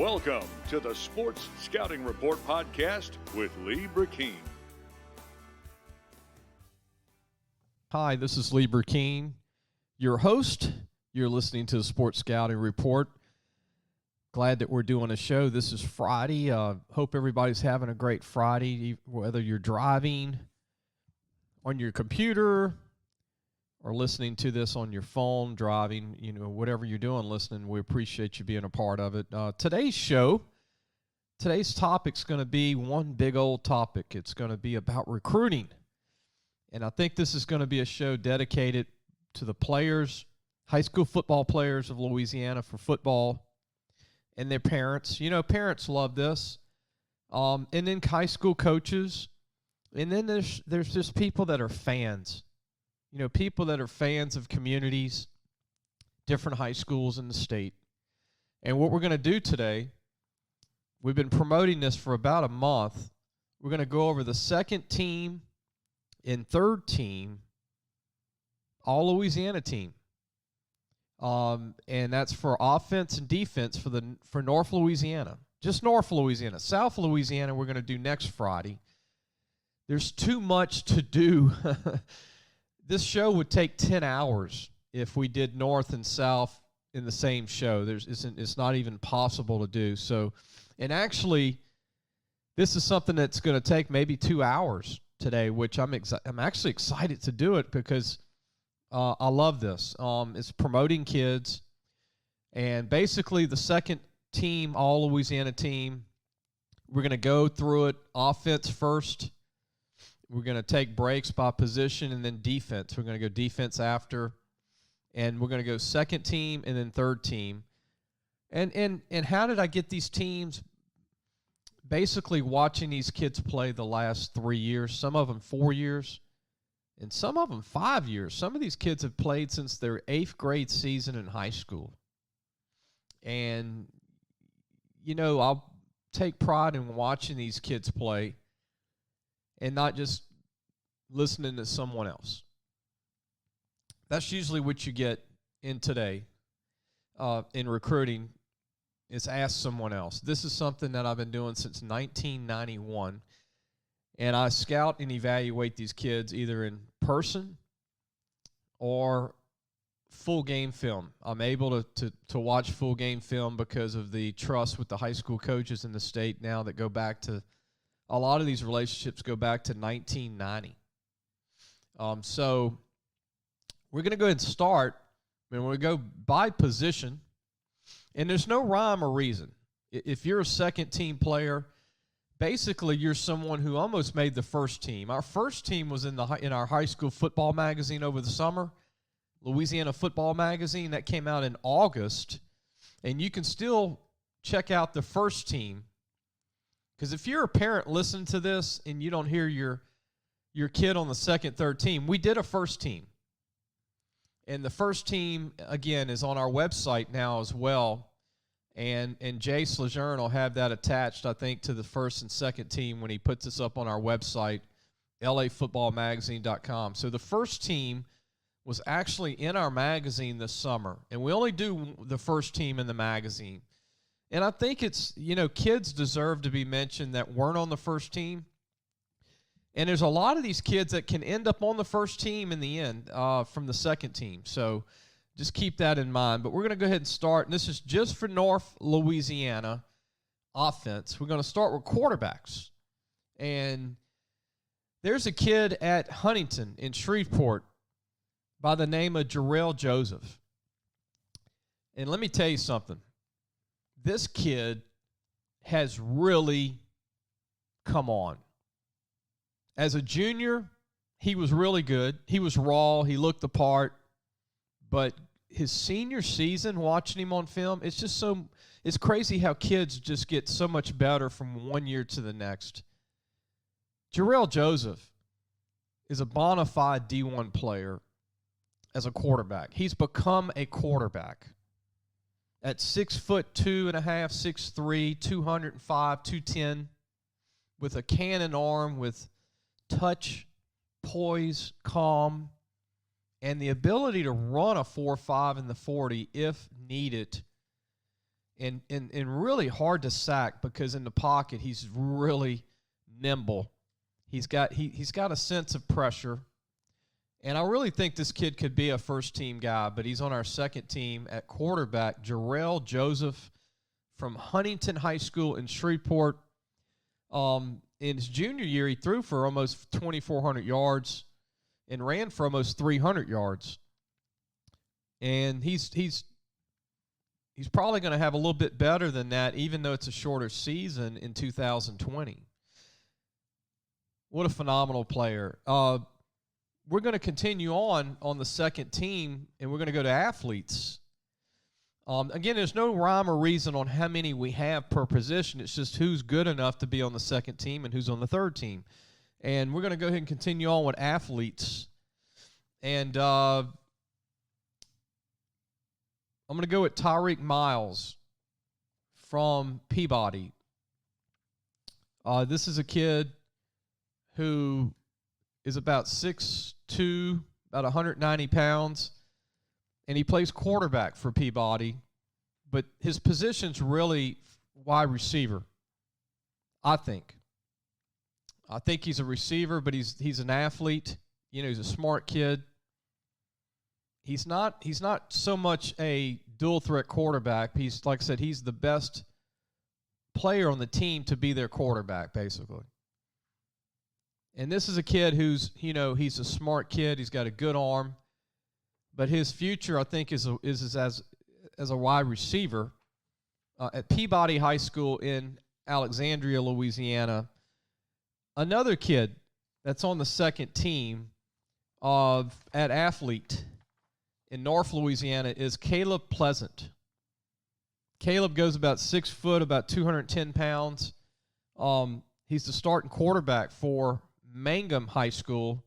Welcome to the Sports Scouting Report podcast with Lee Burkeen. Hi, this is Lee Burkeen, your host. You're listening to the Sports Scouting Report. Glad that we're doing a show. This is Friday. Hope everybody's having a great Friday, whether you're driving on your computer or listening to this on your phone, driving, whatever you're doing, listening. We appreciate you being a part of it. Today's topic's going to be one big old topic. It's going to be about recruiting. And I think this is going to be a show dedicated to the players, high school football players of Louisiana for football, and their parents. Parents love this. And then high school coaches. And then there's just people that are fans. People that are fans of communities, different high schools in the state. And what we're going to do today, we've been promoting this for about a month. We're going to go over the second team and third team, all Louisiana team. And that's for offense and defense for North Louisiana. Just North Louisiana. South Louisiana we're going to do next Friday. There's too much to do. This show would take 10 hours if we did North and South in the same show. It's not even possible to do. So, and actually, this is something that's going to take maybe 2 hours today, which I'm actually excited to do it because I love this. It's promoting kids, and basically the second team, all Louisiana team, we're going to go through it offense first. We're going to take breaks by position and then defense. We're going to go defense after, and we're going to go second team and then third team. And how did I get these teams? Basically watching these kids play the last 3 years, some of them 4 years, and some of them 5 years. Some of these kids have played since their 8th grade season in high school. And, I'll take pride in watching these kids play and not just listening to someone else. That's usually what you get in today in recruiting, is ask someone else. This is something that I've been doing since 1991, and I scout and evaluate these kids either in person or full game film. I'm able to watch full game film because of the trust with the high school coaches in the state now that go back to, a lot of these relationships go back to 1990. So we're going to go ahead and start, and we'll go by position. And there's no rhyme or reason. If you're a second team player, basically you're someone who almost made the first team. Our first team was in our high school football magazine over the summer, Louisiana Football Magazine. That came out in August. And you can still check out the first team. Because if you're a parent listening to this and you don't hear your kid on the second, third team, we did a first team. And the first team, again, is on our website now as well. And Jace Lejeune will have that attached, I think, to the first and second team when he puts this up on our website, lafootballmagazine.com. So the first team was actually in our magazine this summer. And we only do the first team in the magazine. And I think it's, kids deserve to be mentioned that weren't on the first team. And there's a lot of these kids that can end up on the first team in the end from the second team. So just keep that in mind. But we're going to go ahead and start. And this is just for North Louisiana offense. We're going to start with quarterbacks. And there's a kid at Huntington in Shreveport by the name of Jerrell Joseph. And let me tell you something. This kid has really come on. As a junior, he was really good. He was raw. He looked the part. But his senior season, watching him on film, it's crazy how kids just get so much better from one year to the next. Jerrell Joseph is a bona fide D1 player as a quarterback. He's become a quarterback. At 6'2.5", 6'3", 205, 210, with a cannon arm, with touch, poise, calm, and the ability to run a 4.5 in the 40 if needed. and really hard to sack because in the pocket he's really nimble. He's got a sense of pressure. And I really think this kid could be a first-team guy, but he's on our second team at quarterback, Jerrell Joseph from Huntington High School in Shreveport. In his junior year, he threw for almost 2,400 yards and ran for almost 300 yards. And he's probably going to have a little bit better than that, even though it's a shorter season in 2020. What a phenomenal player. We're going to continue on the second team, and we're going to go to athletes. Again, there's no rhyme or reason on how many we have per position. It's just who's good enough to be on the second team and who's on the third team. And we're going to go ahead and continue on with athletes. And I'm going to go with Tyreek Miles from Peabody. This is a kid who is about 6'2", about 190 pounds, and he plays quarterback for Peabody, but his position's really wide receiver, I think. I think he's a receiver, but he's an athlete. You know, he's a smart kid. He's not so much a dual threat quarterback. He's, like I said, he's the best player on the team to be their quarterback, basically. And this is a kid who's, you know, he's a smart kid. He's got a good arm. But his future, I think, is as a wide receiver at Peabody High School in Alexandria, Louisiana. Another kid that's on the second team at athlete in North Louisiana is Caleb Pleasant. Caleb goes about 6 foot, about 210 pounds. He's the starting quarterback for Mangum High School.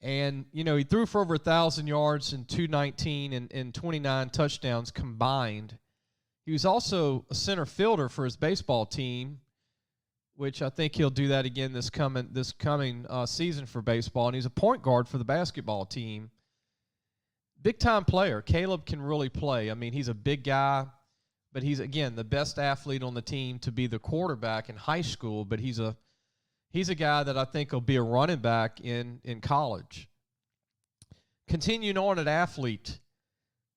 And, you know, he threw for over 1,000 yards in 219 and 29 touchdowns combined. He was also a center fielder for his baseball team, which I think he'll do that again this coming season for baseball. And he's a point guard for the basketball team. Big-time player. Caleb can really play. I mean, he's a big guy, but he's, again, the best athlete on the team to be the quarterback in high school, but he's a guy that I think will be a running back in college. Continuing on at athlete,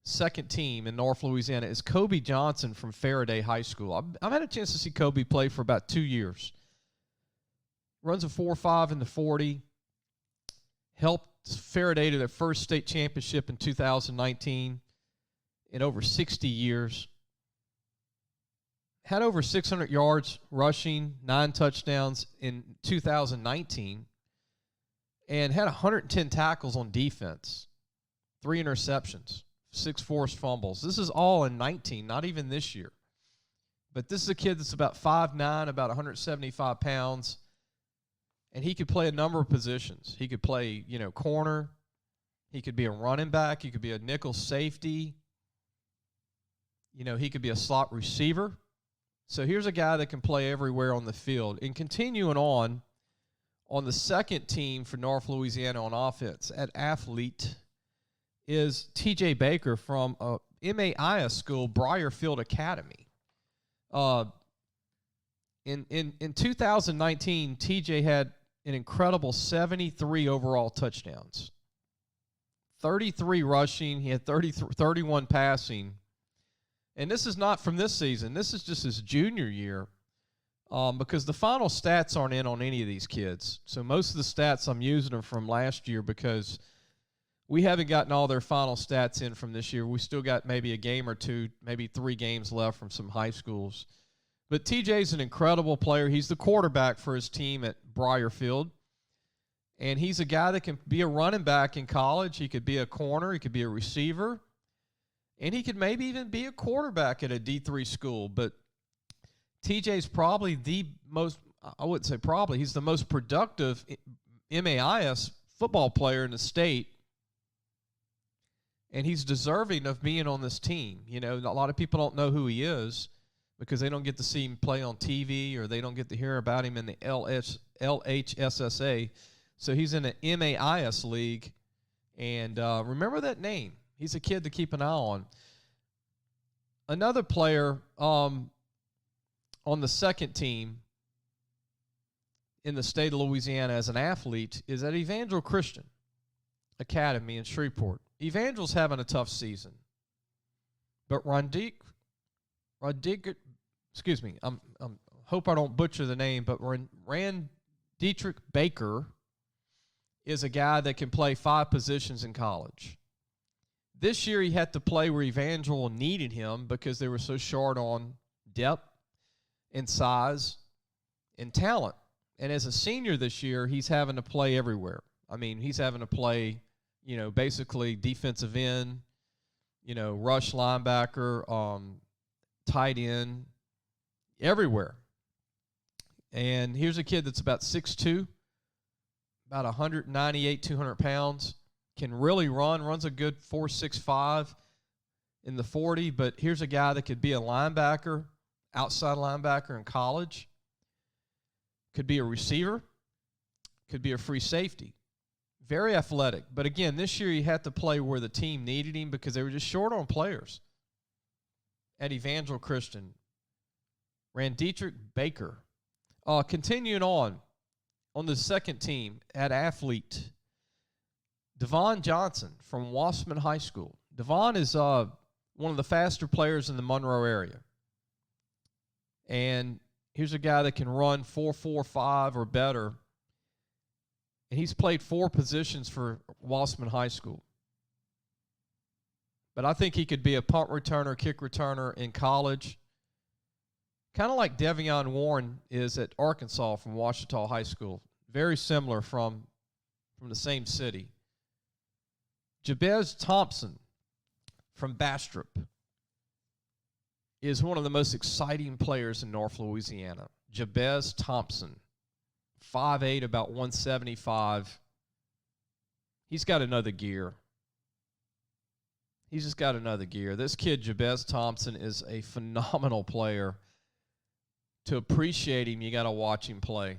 second team in North Louisiana is Kobe Johnson from Faraday High School. I've had a chance to see Kobe play for about 2 years. Runs a 4.5 in the 40. Helped Faraday to their first state championship in 2019 in over 60 years. Had over 600 yards rushing, 9 touchdowns in 2019, and had 110 tackles on defense, 3 interceptions, 6 forced fumbles. This is all in 19, not even this year. But this is a kid that's about 5'9", about 175 pounds, and he could play a number of positions. He could play, you know, corner. He could be a running back. He could be a nickel safety. You know, he could be a slot receiver. So here's a guy that can play everywhere on the field. And continuing on the second team for North Louisiana on offense at athlete is T.J. Baker from MAIS school, Briarfield Academy. In 2019, T.J. had an incredible 73 overall touchdowns, 33 rushing. He had 31 passing. And this is not from this season. This is just his junior year because the final stats aren't in on any of these kids. So most of the stats I'm using are from last year because we haven't gotten all their final stats in from this year. We still got maybe a game or two, maybe 3 games left from some high schools. But TJ's an incredible player. He's the quarterback for his team at Briarfield. And he's a guy that can be a running back in college. He could be a corner. He could be a receiver. And he could maybe even be a quarterback at a D3 school. But TJ's probably the most, I wouldn't say probably, he's the most productive MAIS football player in the state. And he's deserving of being on this team. You know, a lot of people don't know who he is because they don't get to see him play on TV or they don't get to hear about him in the LHSSA. So he's in the MAIS league. And remember that name. He's a kid to keep an eye on. Another player on the second team in the state of Louisiana as an athlete is at Evangel Christian Academy in Shreveport. Evangel's having a tough season. But excuse me, hope I don't butcher the name, but Dietrich Baker is a guy that can play 5 positions in college. This year he had to play where Evangel needed him because they were so short on depth and size and talent. And as a senior this year, he's having to play everywhere. I mean, he's having to play, basically defensive end, rush linebacker, tight end, everywhere. And here's a kid that's about 6'2", about 198, 200 pounds, can really runs a good 4.65 in the 40, but here's a guy that could be a linebacker, outside linebacker in college, could be a receiver, could be a free safety. Very athletic. But again, this year he had to play where the team needed him because they were just short on players. At Evangel Christian, Dietrich Baker. Continuing on the second team at athlete, Devon Johnson from Wassman High School. Devon is one of the faster players in the Monroe area. And here's a guy that can run 4.45 or better. And he's played 4 positions for Wassman High School. But I think he could be a punt returner, kick returner in college. Kind of like Devion Warren is at Arkansas from Ouachita High School. Very similar from the same city. Jabez Thompson from Bastrop is one of the most exciting players in North Louisiana. Jabez Thompson, 5'8", about 175. He's got another gear. He's just got another gear. This kid, Jabez Thompson, is a phenomenal player. To appreciate him, you got to watch him play.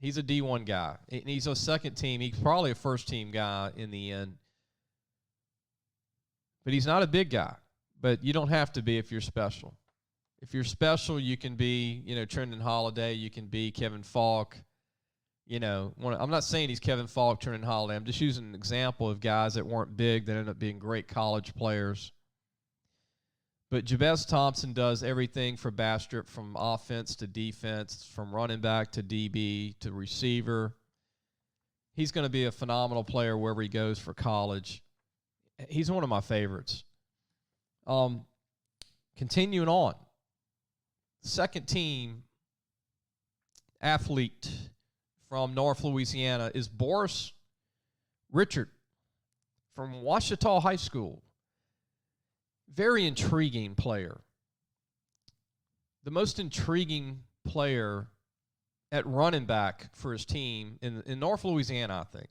He's a D1 guy. And he's a second team. He's probably a first-team guy in the end. But he's not a big guy. But you don't have to be if you're special. If you're special, you can be, Trendon Holiday. You can be Kevin Falk. I'm not saying he's Kevin Falk, Trendon Holiday. I'm just using an example of guys that weren't big that ended up being great college players. But Jabez Thompson does everything for Bastrop, from offense to defense, from running back to DB to receiver. He's going to be a phenomenal player wherever he goes for college. He's one of my favorites. Continuing on, second team athlete from North Louisiana is Boris Richard from Ouachita High School. Very intriguing player. The most intriguing player at running back for his team in North Louisiana, I think.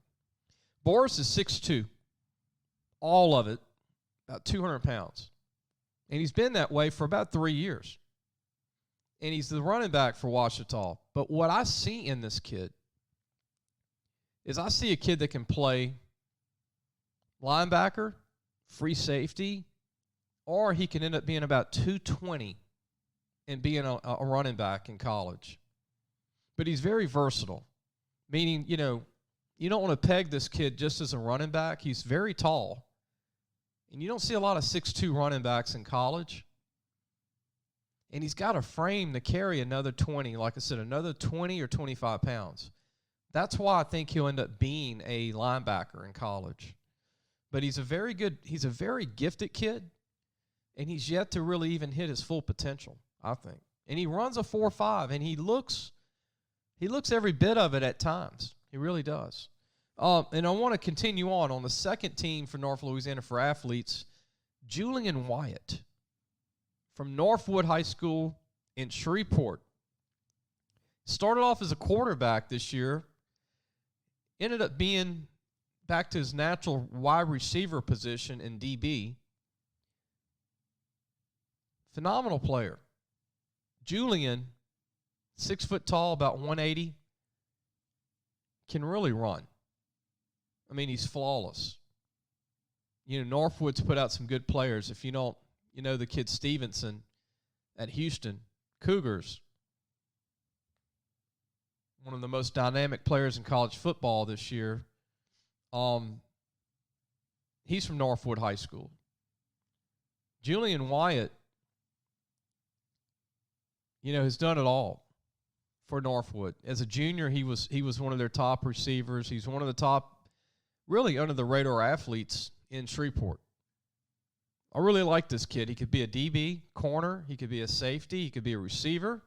Boris is 6'2", all of it, about 200 pounds. And he's been that way for about 3 years. And he's the running back for Ouachita. But what I see in this kid is I see a kid that can play linebacker, free safety, or he can end up being about 220 and being a running back in college. But he's very versatile, meaning, you don't want to peg this kid just as a running back. He's very tall. And you don't see a lot of 6'2" running backs in college. And he's got a frame to carry another 20, like I said, another 20 or 25 pounds. That's why I think he'll end up being a linebacker in college. But he's a very gifted kid, and he's yet to really even hit his full potential, I think. And he runs a 4.5, and he looks every bit of it at times. He really does. And I want to continue on the second team for North Louisiana for athletes, Julian Wyatt from Northwood High School in Shreveport. Started off as a quarterback this year, ended up being back to his natural wide receiver position in DB. Phenomenal player. Julian, 6 foot tall, about 180, can really run. I mean, he's flawless. Northwood's put out some good players. If you don't, You know, the kid Stevenson at Houston Cougars, one of the most dynamic players in college football this year. He's from Northwood High School. Julian Wyatt, you know, has done it all for Northwood. As a junior, he was one of their top receivers. He's one of the top, really under the radar athletes in Shreveport. I really like this kid. He could be a DB, corner. He could be a safety. He could be a receiver.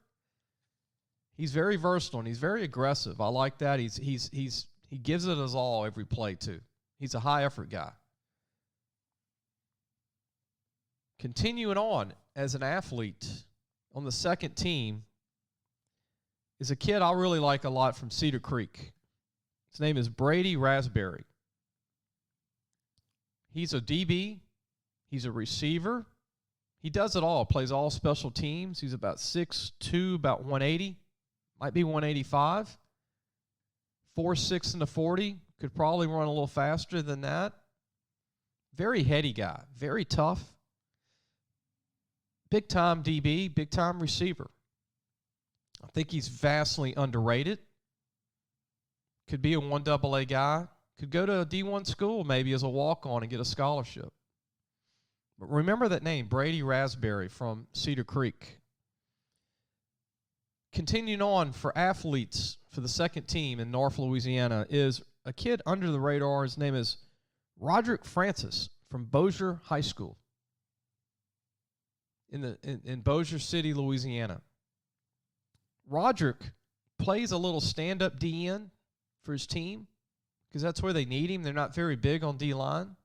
He's very versatile and he's very aggressive. I like that. He gives it his all every play too. He's a high effort guy. Continuing on as an athlete on the second team is a kid I really like a lot from Cedar Creek. His name is Brady Raspberry. He's a DB. He's a receiver. He does it all. Plays all special teams. He's about 6'2", about 180. Might be 185. 4'6" in the 40. Could probably run a little faster than that. Very heady guy. Very tough. Big-time DB, big-time receiver. I think he's vastly underrated. Could be a 1AA guy. Could go to a D1 school maybe as a walk-on and get a scholarship. But remember that name, Brady Raspberry from Cedar Creek. Continuing on for athletes for the second team in North Louisiana is a kid under the radar. His name is Roderick Francis from Bossier High School in Bossier City, Louisiana. Roderick plays a little stand-up DN for his team because that's where they need him. They're not very big on D-line.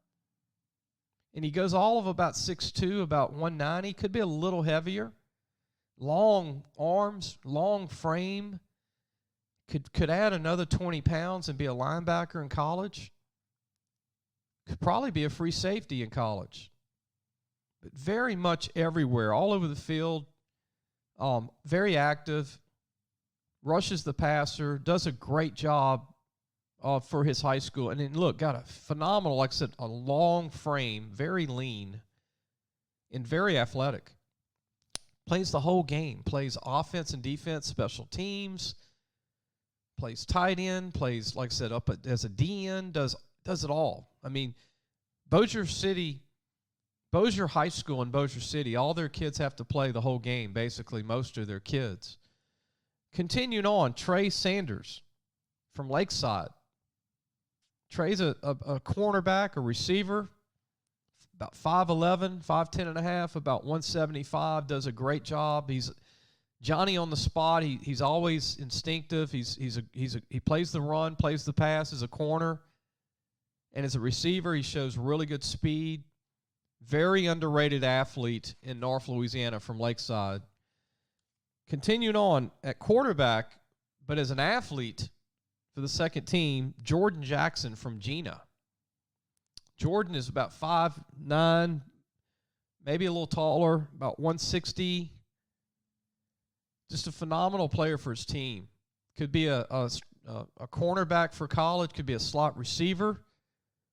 And he goes all of about 6'2", about 190. Could be a little heavier. Long arms, long frame. Could add another 20 pounds and be a linebacker in college. Could probably be a free safety in college. But very much everywhere, all over the field. Very active. Rushes the passer. Does a great job for his high school. And then, look, got a phenomenal, like I said, a long frame, very lean, and very athletic. Plays the whole game. Plays offense and defense, special teams. Plays tight end. Plays, like I said, up as a DN. Does it all. I mean, Bossier High School in Bossier City, all their kids have to play the whole game, basically, most of their kids. Continuing on, Trey Sanders from Lakeside. Trey's a cornerback, a receiver, about 5'11", 5'10 and a half, about 175, does a great job. He's Johnny on the spot. He's always instinctive. He plays the run, plays the pass as a corner. And as a receiver, he shows really good speed. Very underrated athlete in North Louisiana from Lakeside. Continuing on at quarterback, but as an athlete for the second team, Jordan Jackson from Gina. Jordan is about 5'9", maybe a little taller, about 160. Just a phenomenal player for his team. Could be a cornerback for college, could be a slot receiver.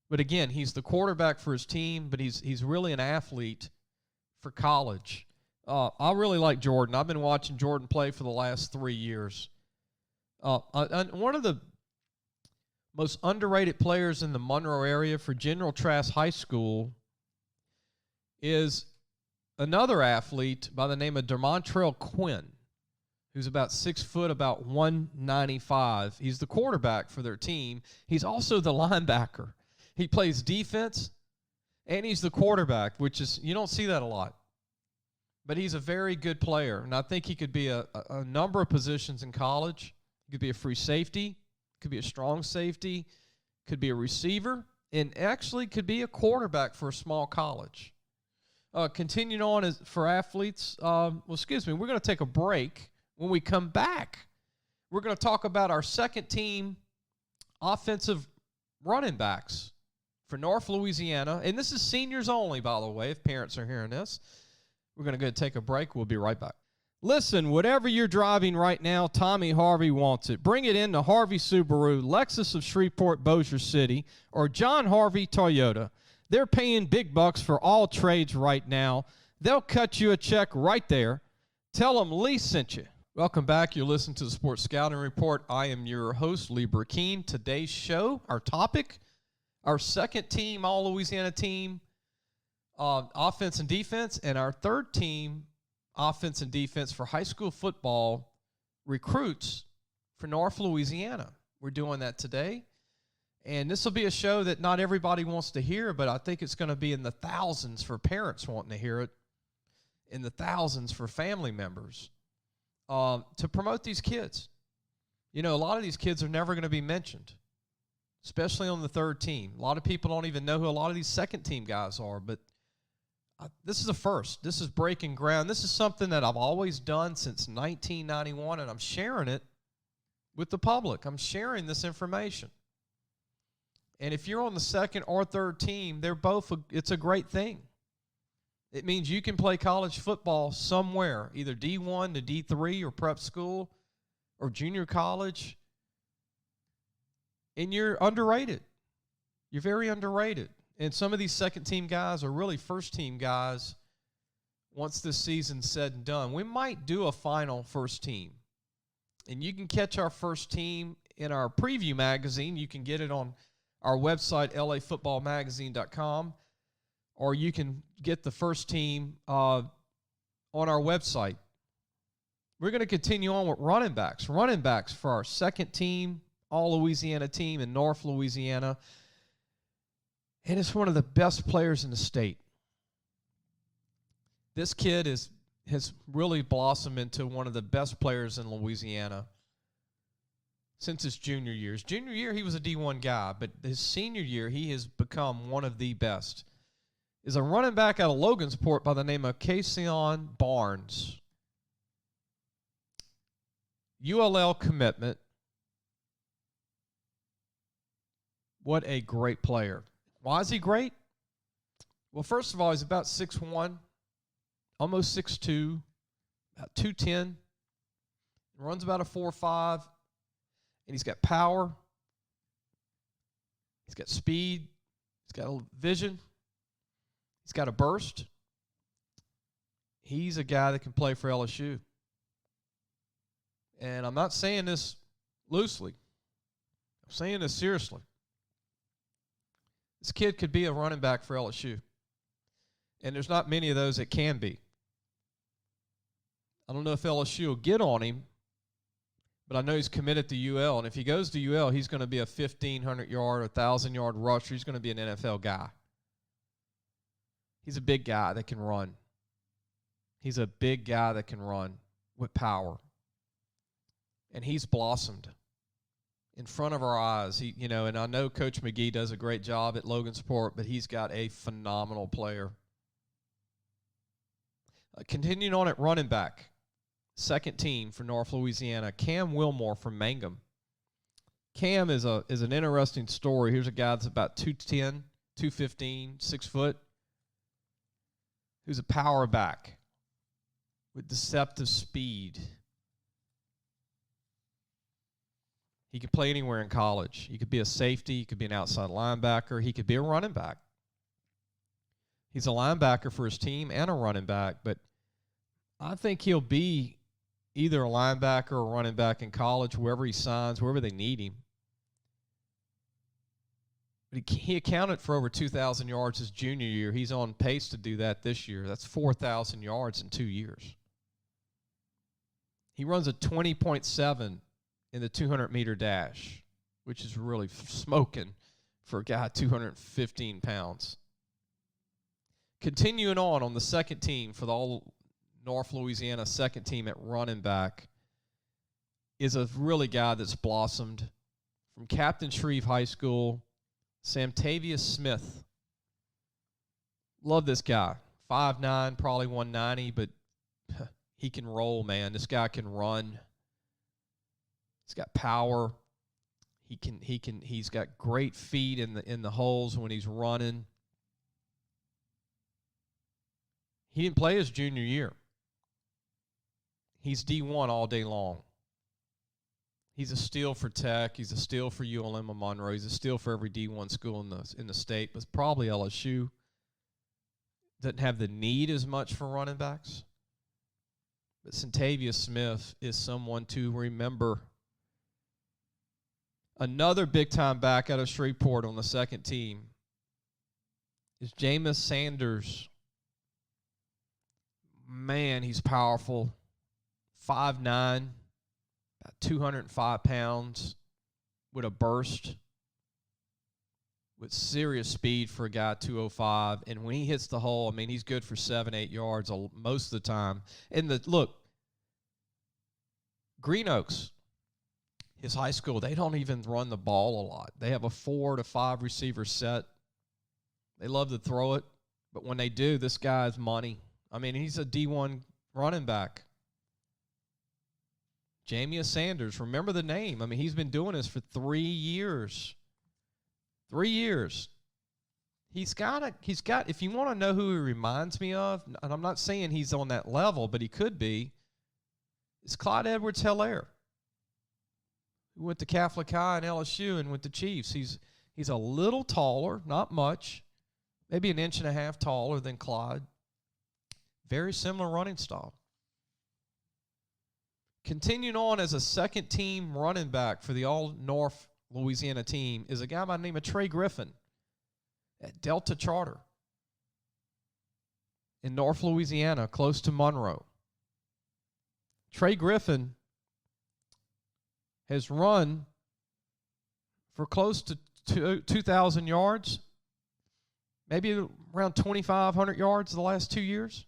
But again, he's the quarterback for his team, but he's really an athlete for college. I really like Jordan. I've been watching Jordan play for the last 3 years. One of the most underrated players in the Monroe area for General Trask High School is another athlete by the name of Demontrell Quinn, who's about 6 foot, about 195. He's the quarterback for their team. He's also the linebacker. He plays defense, and he's the quarterback, which is, you don't see that a lot. But he's a very good player, and I think he could be a number of positions in college. He could be a free safety, could be a strong safety, could be a receiver, and actually could be a quarterback for a small college. Continuing on for athletes, we're going to take a break. When we come back, we're going to talk about our second team offensive running backs for North Louisiana. And this is seniors only, by the way, if parents are hearing this. We're going to go take a break. We'll be right back. Listen, whatever you're driving right now, Tommy Harvey wants it. Bring it in to Harvey Subaru, Lexus of Shreveport, Bossier City, or John Harvey Toyota. They're paying big bucks for all trades right now. They'll cut you a check right there. Tell them Lee sent you. Welcome back. You're listening to the Sports Scouting Report. I am your host, Lee Burkeen. Today's show, our topic, our second team, All-Louisiana team, offense and defense, and our third team, offense and defense for high school football recruits for North Louisiana. We're doing that today. And this will be a show that not everybody wants to hear, but I think it's going to be in the thousands for parents wanting to hear it, in the thousands for family members. To promote these kids. You know, a lot of these kids are never going to be mentioned, especially on the third team. A lot of people don't even know who a lot of these second team guys are, but this is a first. This is breaking ground. This is something that I've always done since 1991, and I'm sharing it with the public. I'm sharing this information. And if you're on the second or third team, it's a great thing. It means you can play college football somewhere, either D1 to D3 or prep school or junior college, and you're underrated. You're very underrated. And some of these second-team guys are really first-team guys once this season's said and done. We might do a final first team, and you can catch our first team in our preview magazine. You can get it on our website, lafootballmagazine.com. Or you can get the first team on our website. We're going to continue on with running backs. Running backs for our second team, All-Louisiana team in North Louisiana. And it's one of the best players in the state. This kid has really blossomed into one of the best players in Louisiana since his junior year. His junior year, he was a D1 guy, but his senior year, he has become one of the best. Is a running back out of Logansport by the name of Caseyon Barnes. ULL commitment. What a great player. Why is he great? Well, first of all, he's about 6'1", almost 6'2", about 210. Runs about a 4.5, and he's got power. He's got speed. He's got a vision. He's got a burst. He's a guy that can play for LSU. And I'm not saying this loosely. I'm saying this seriously. This kid could be a running back for LSU. And there's not many of those that can be. I don't know if LSU will get on him, but I know he's committed to UL. And if he goes to UL, he's going to be a 1,500-yard, 1,000-yard rusher. He's going to be an NFL guy. He's a big guy that can run. He's a big guy that can run with power. And he's blossomed in front of our eyes. And I know Coach McGee does a great job at Logansport, but he's got a phenomenal player. Continuing on at running back, second team for North Louisiana, Cam Wilmore from Mangum. Cam is an interesting story. Here's a guy that's about 210, 215, 6 foot. Who's a power back with deceptive speed. He could play anywhere in college. He could be a safety. He could be an outside linebacker. He could be a running back. He's a linebacker for his team and a running back, but I think he'll be either a linebacker or a running back in college, wherever he signs, wherever they need him. But he accounted for over 2,000 yards his junior year. He's on pace to do that this year. That's 4,000 yards in 2 years. He runs a 20.7 in the 200-meter dash, which is really smoking for a guy 215 pounds. Continuing on the second team for the All North Louisiana second team at running back is a really guy that's blossomed from Captain Shreve High School, Samtavius Smith. Love this guy. 5'9", probably 190, but he can roll, man. This guy can run. He's got power. He's got great feet in the holes when he's running. He didn't play his junior year. He's D1 all day long. He's a steal for Tech. He's a steal for ULM and Monroe. He's a steal for every D1 school in the state, but probably LSU. doesn't have the need as much for running backs. But Centavius Smith is someone to remember. Another big-time back out of Shreveport on the second team is Jameis Sanders. Man, he's powerful. 5'9", about 205 pounds, with a burst, with serious speed for a guy 205. And when he hits the hole, I mean, he's good for 7-8 yards most of the time. And look, Green Oaks, his high school, they don't even run the ball a lot. They have a 4 to 5 receiver set. They love to throw it, but when they do, this guy's money. I mean, he's a D1 running back. Jameis Sanders, remember the name. I mean, he's been doing this for 3 years. 3 years. He's got, if you want to know who he reminds me of, and I'm not saying he's on that level, but he could be, it's Clyde Edwards-Helaire, who went to Catholic High and LSU and went to Chiefs. He's a little taller, not much, maybe an inch and a half taller than Clyde. Very similar running style. Continuing on as a second-team running back for the All-North Louisiana team is a guy by the name of Trey Griffin at Delta Charter in North Louisiana, close to Monroe. Trey Griffin has run for close to 2,000 yards, maybe around 2,500 yards the last 2 years.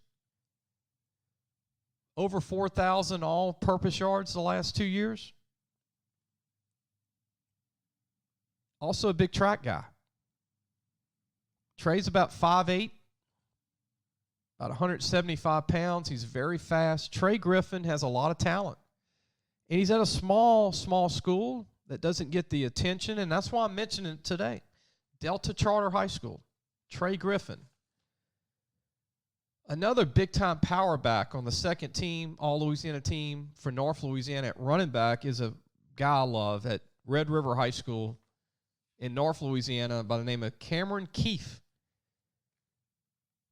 Over 4,000 all-purpose yards the last 2 years. Also a big track guy. Trey's about 5'8", about 175 pounds. He's very fast. Trey Griffin has a lot of talent. And he's at a small school that doesn't get the attention, and that's why I'm mentioning it today. Delta Charter High School. Trey Griffin. Another big-time power back on the second team, All-Louisiana team for North Louisiana at running back is a guy I love at Red River High School in North Louisiana by the name of Cameron Keefe.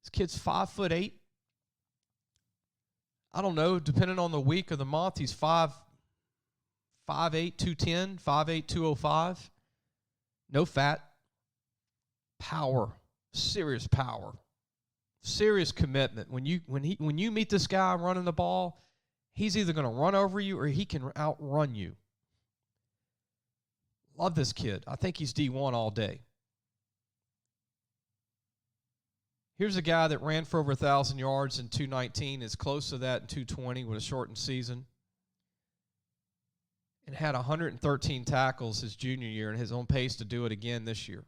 This kid's 5'8". I don't know, depending on the week or the month, he's 5'8", 210, 5'8", 205. No fat. Power. Serious power. Serious commitment. When you meet this guy running the ball, he's either going to run over you or he can outrun you. Love this kid. I think he's D1 all day. Here's a guy that ran for over 1,000 yards in 219, is close to that in 220 with a shortened season, and had 113 tackles his junior year and his own pace to do it again this year.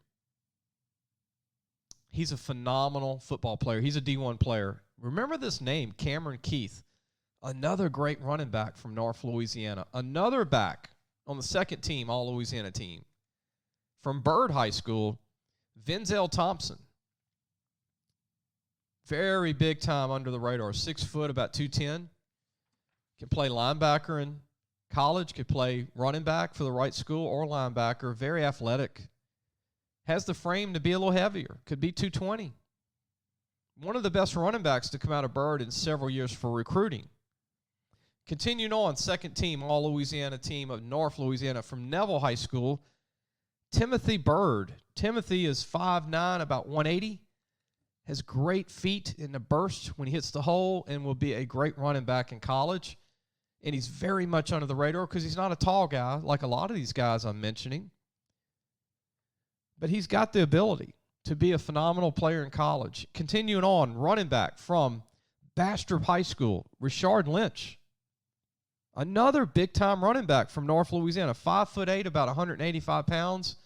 He's a phenomenal football player. He's a D1 player. Remember this name, Cameron Keith, another great running back from North Louisiana, another back on the second team, All-Louisiana team. From Byrd High School, Vinzel Thompson. Very big time under the radar. 6 foot, about 210. Can play linebacker in college. Could play running back for the right school or linebacker. Very athletic. Has the frame to be a little heavier. Could be 220. One of the best running backs to come out of Byrd in several years for recruiting. Continuing on, second team, All-Louisiana team of North Louisiana from Neville High School, Timothy Byrd. Timothy is 5'9", about 180. Has great feet in the burst when he hits the hole and will be a great running back in college. And he's very much under the radar because he's not a tall guy like a lot of these guys I'm mentioning. But he's got the ability to be a phenomenal player in college. Continuing on, running back from Bastrop High School, Richard Lynch. Another big-time running back from North Louisiana, 5'8", about 185 pounds.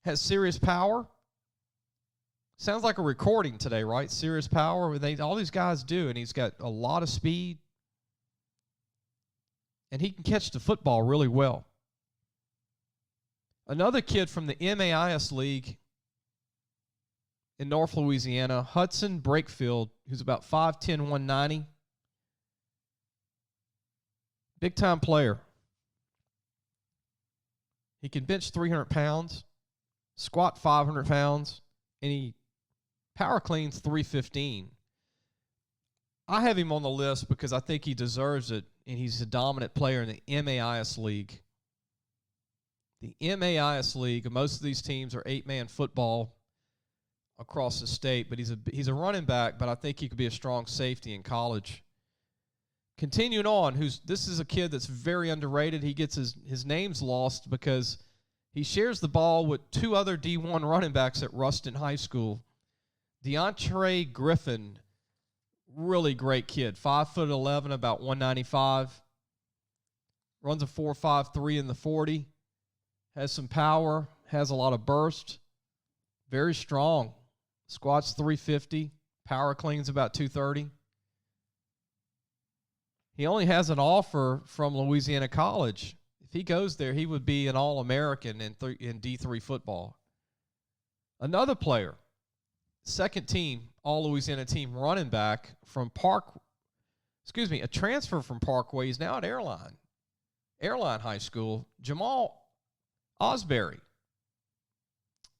Has serious power. Sounds like a recording today, right? Serious power. All these guys do, and he's got a lot of speed. And he can catch the football really well. Another kid from the MAIS League in North Louisiana, Hudson Brakefield, who's about 5'10", 190. Big-time player. He can bench 300 pounds, squat 500 pounds, and he power cleans 315. I have him on the list because I think he deserves it, and he's a dominant player in the MAIS League. The MAIS League, most of these teams are 8-man football across the state, but he's a running back, but I think he could be a strong safety in college. Continuing on, this is a kid that's very underrated. He gets his name's lost because he shares the ball with two other D1 running backs at Ruston High School. Entree Griffin, really great kid, 5'11", about 195. Runs a 4.53 in the 40. Has some power, has a lot of burst. Very strong. Squats 350. Power cleans about 230. He only has an offer from Louisiana College. If he goes there, he would be an All-American in D3 football. Another player, second team, All-Louisiana team running back from a transfer from Parkway. He's now at Airline High School, Jamal Osbery.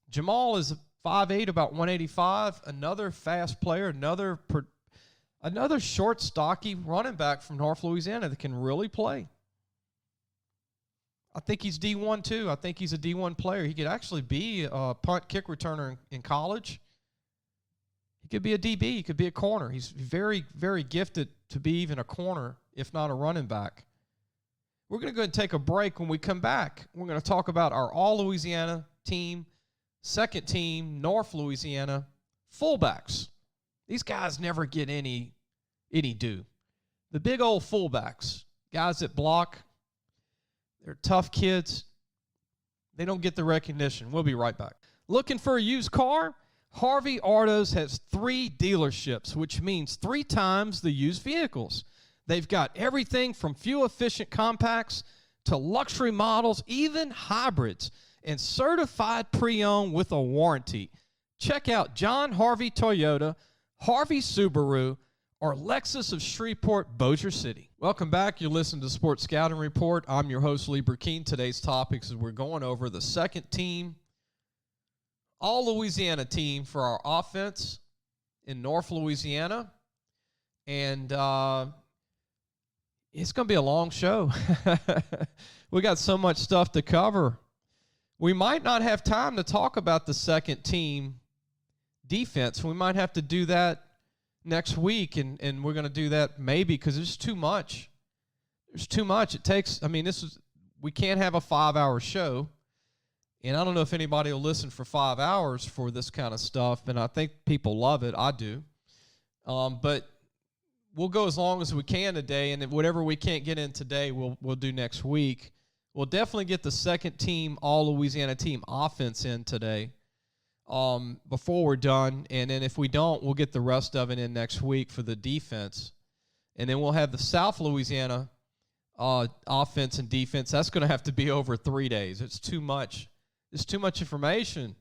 Jamal is 5'8", about 185. Another fast player, another short, stocky running back from North Louisiana that can really play. I think he's D1 too. I think he's a D1 player. He could actually be a punt kick returner in college. He could be a DB. He could be a corner. He's very, very gifted to be even a corner, if not a running back. We're going to go ahead and take a break. When we come back, we're going to talk about our All-Louisiana team, second team, North Louisiana, fullbacks. These guys never get any due. The big old fullbacks, guys that block, they're tough kids. They don't get the recognition. We'll be right back. Looking for a used car? Harvey Autos has 3 dealerships, which means 3 times the used vehicles. They've got everything from fuel-efficient compacts to luxury models, even hybrids, and certified pre-owned with a warranty. Check out John Harvey Toyota, Harvey Subaru, or Lexus of Shreveport, Bossier City. Welcome back. You're listening to Sports Scouting Report. I'm your host, Lee Burkeen. Today's topics is we're going over the second team, All-Louisiana team for our offense in North Louisiana. And it's going to be a long show. We got so much stuff to cover. We might not have time to talk about the second team defense. We might have to do that next week, and we're going to do that maybe because there's too much. There's too much. It takes, we can't have a 5-hour show, and I don't know if anybody will listen for 5 hours for this kind of stuff, and I think people love it. I do. But we'll go as long as we can today, and whatever we can't get in today, we'll do next week. We'll definitely get the second team, All-Louisiana team offense in today before we're done. And then if we don't, we'll get the rest of it in next week for the defense. And then we'll have the South Louisiana offense and defense. That's going to have to be over 3 days. It's too much. It's too much information.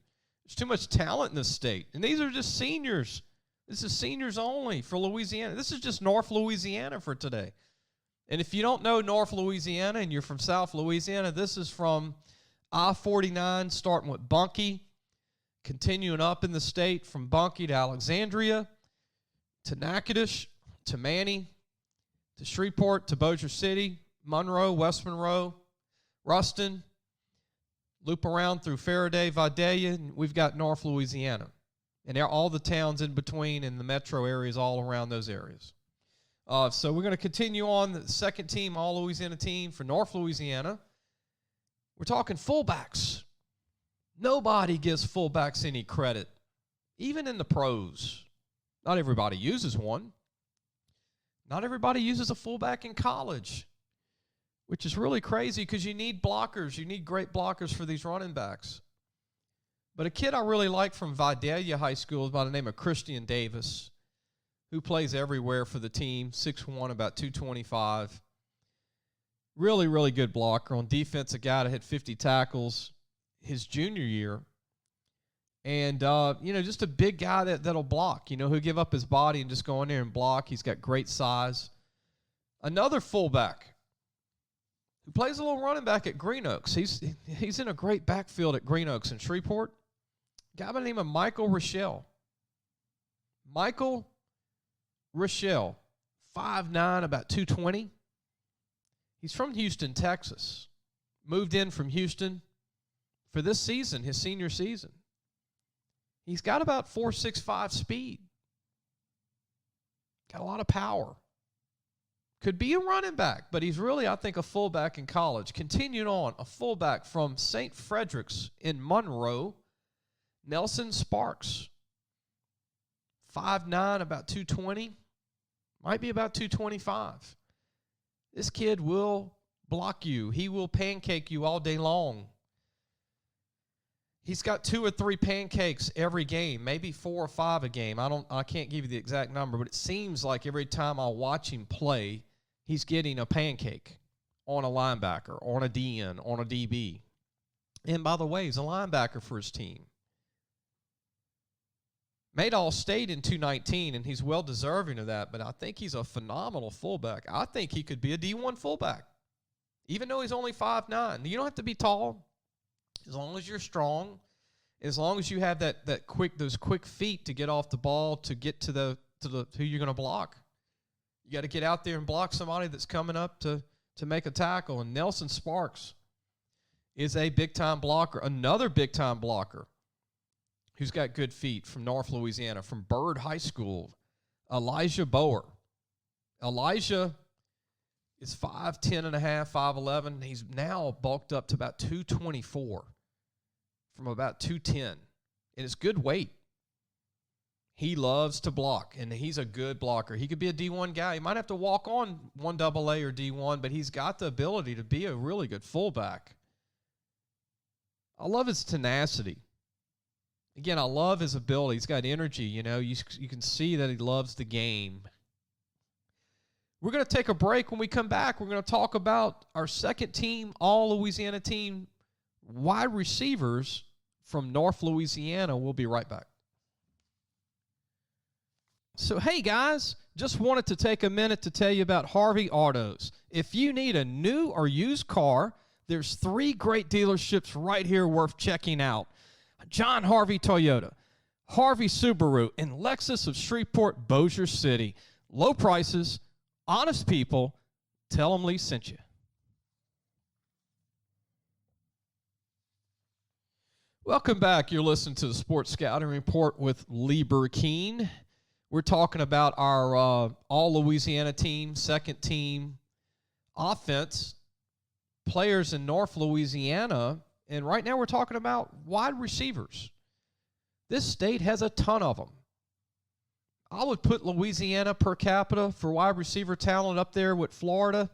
There's too much talent in this state. And these are just seniors. This is seniors only for Louisiana. This is just North Louisiana for today. And if you don't know North Louisiana and you're from South Louisiana, this is from I-49 starting with Bunkie, continuing up in the state from Bunkie to Alexandria, to Natchitoches, to Manny, to Shreveport, to Bossier City, Monroe, West Monroe, Ruston, loop around through Faraday, Vidalia, and we've got North Louisiana. And all the towns in between and the metro areas all around those areas. So we're going to continue on the second team, All-Louisiana team for North Louisiana. We're talking fullbacks. Nobody gives fullbacks any credit, even in the pros. Not everybody uses one. Not everybody uses a fullback in college, which is really crazy because you need blockers. You need great blockers for these running backs. But a kid I really like from Vidalia High School is by the name of Christian Davis, who plays everywhere for the team, 6'1", about 225. Really, really good blocker. On defense, a guy that had 50 tackles his junior year. And, just a big guy that'll block, who'll give up his body and just go in there and block. He's got great size. Another fullback who plays a little running back at Green Oaks. He's in a great backfield at Green Oaks in Shreveport. A guy by the name of Michael Rochelle. Michael Rochelle. 5'9", about 220. He's from Houston, Texas. Moved in from Houston for this season, his senior season. He's got about 4.65 speed. Got a lot of power. Could be a running back, but he's really, I think, a fullback in college. Continuing on, a fullback from St. Frederick's in Monroe, Nelson Sparks. 5'9", about 220. Might be about 225. This kid will block you. He will pancake you all day long. He's got 2 or 3 pancakes every game, maybe 4 or 5 a game. I can't give you the exact number, but it seems like every time I watch him play, he's getting a pancake on a linebacker, on a DN, on a DB. And by the way, he's a linebacker for his team. Made All-State in 2019, and he's well deserving of that, but I think he's a phenomenal fullback. I think he could be a D1 fullback, even though he's only 5'9". You don't have to be tall, as long as you're strong, as long as you have those quick feet to get off the ball, to get to the who you're going to block. You got to get out there and block somebody that's coming up to make a tackle. And Nelson Sparks is a big-time blocker, another big-time blocker who's got good feet from North Louisiana, from Byrd High School, Elijah Bower. Elijah is 5'10 and a half, 5'11". He's now bulked up to about 224 from about 210. And it's good weight. He loves to block, and he's a good blocker. He could be a D1 guy. He might have to walk on 1AA or D1, but he's got the ability to be a really good fullback. I love his tenacity. Again, I love his ability. He's got energy, you can see that he loves the game. We're going to take a break. When we come back, we're going to talk about our second team, All-Louisiana team, wide receivers from North Louisiana. We'll be right back. So, hey, guys, just wanted to take a minute to tell you about Harvey Autos. If you need a new or used car, there's 3 great dealerships right here worth checking out. John Harvey Toyota, Harvey Subaru, and Lexus of Shreveport, Bossier City. Low prices, honest people. Tell them Lee sent you. Welcome back. You're listening to the Sports Scouting Report with Lee Burkeen. We're talking about our All-Louisiana team, second team offense, players in North Louisiana. And right now we're talking about wide receivers. This state has a ton of them. I would put Louisiana per capita for wide receiver talent up there with Florida,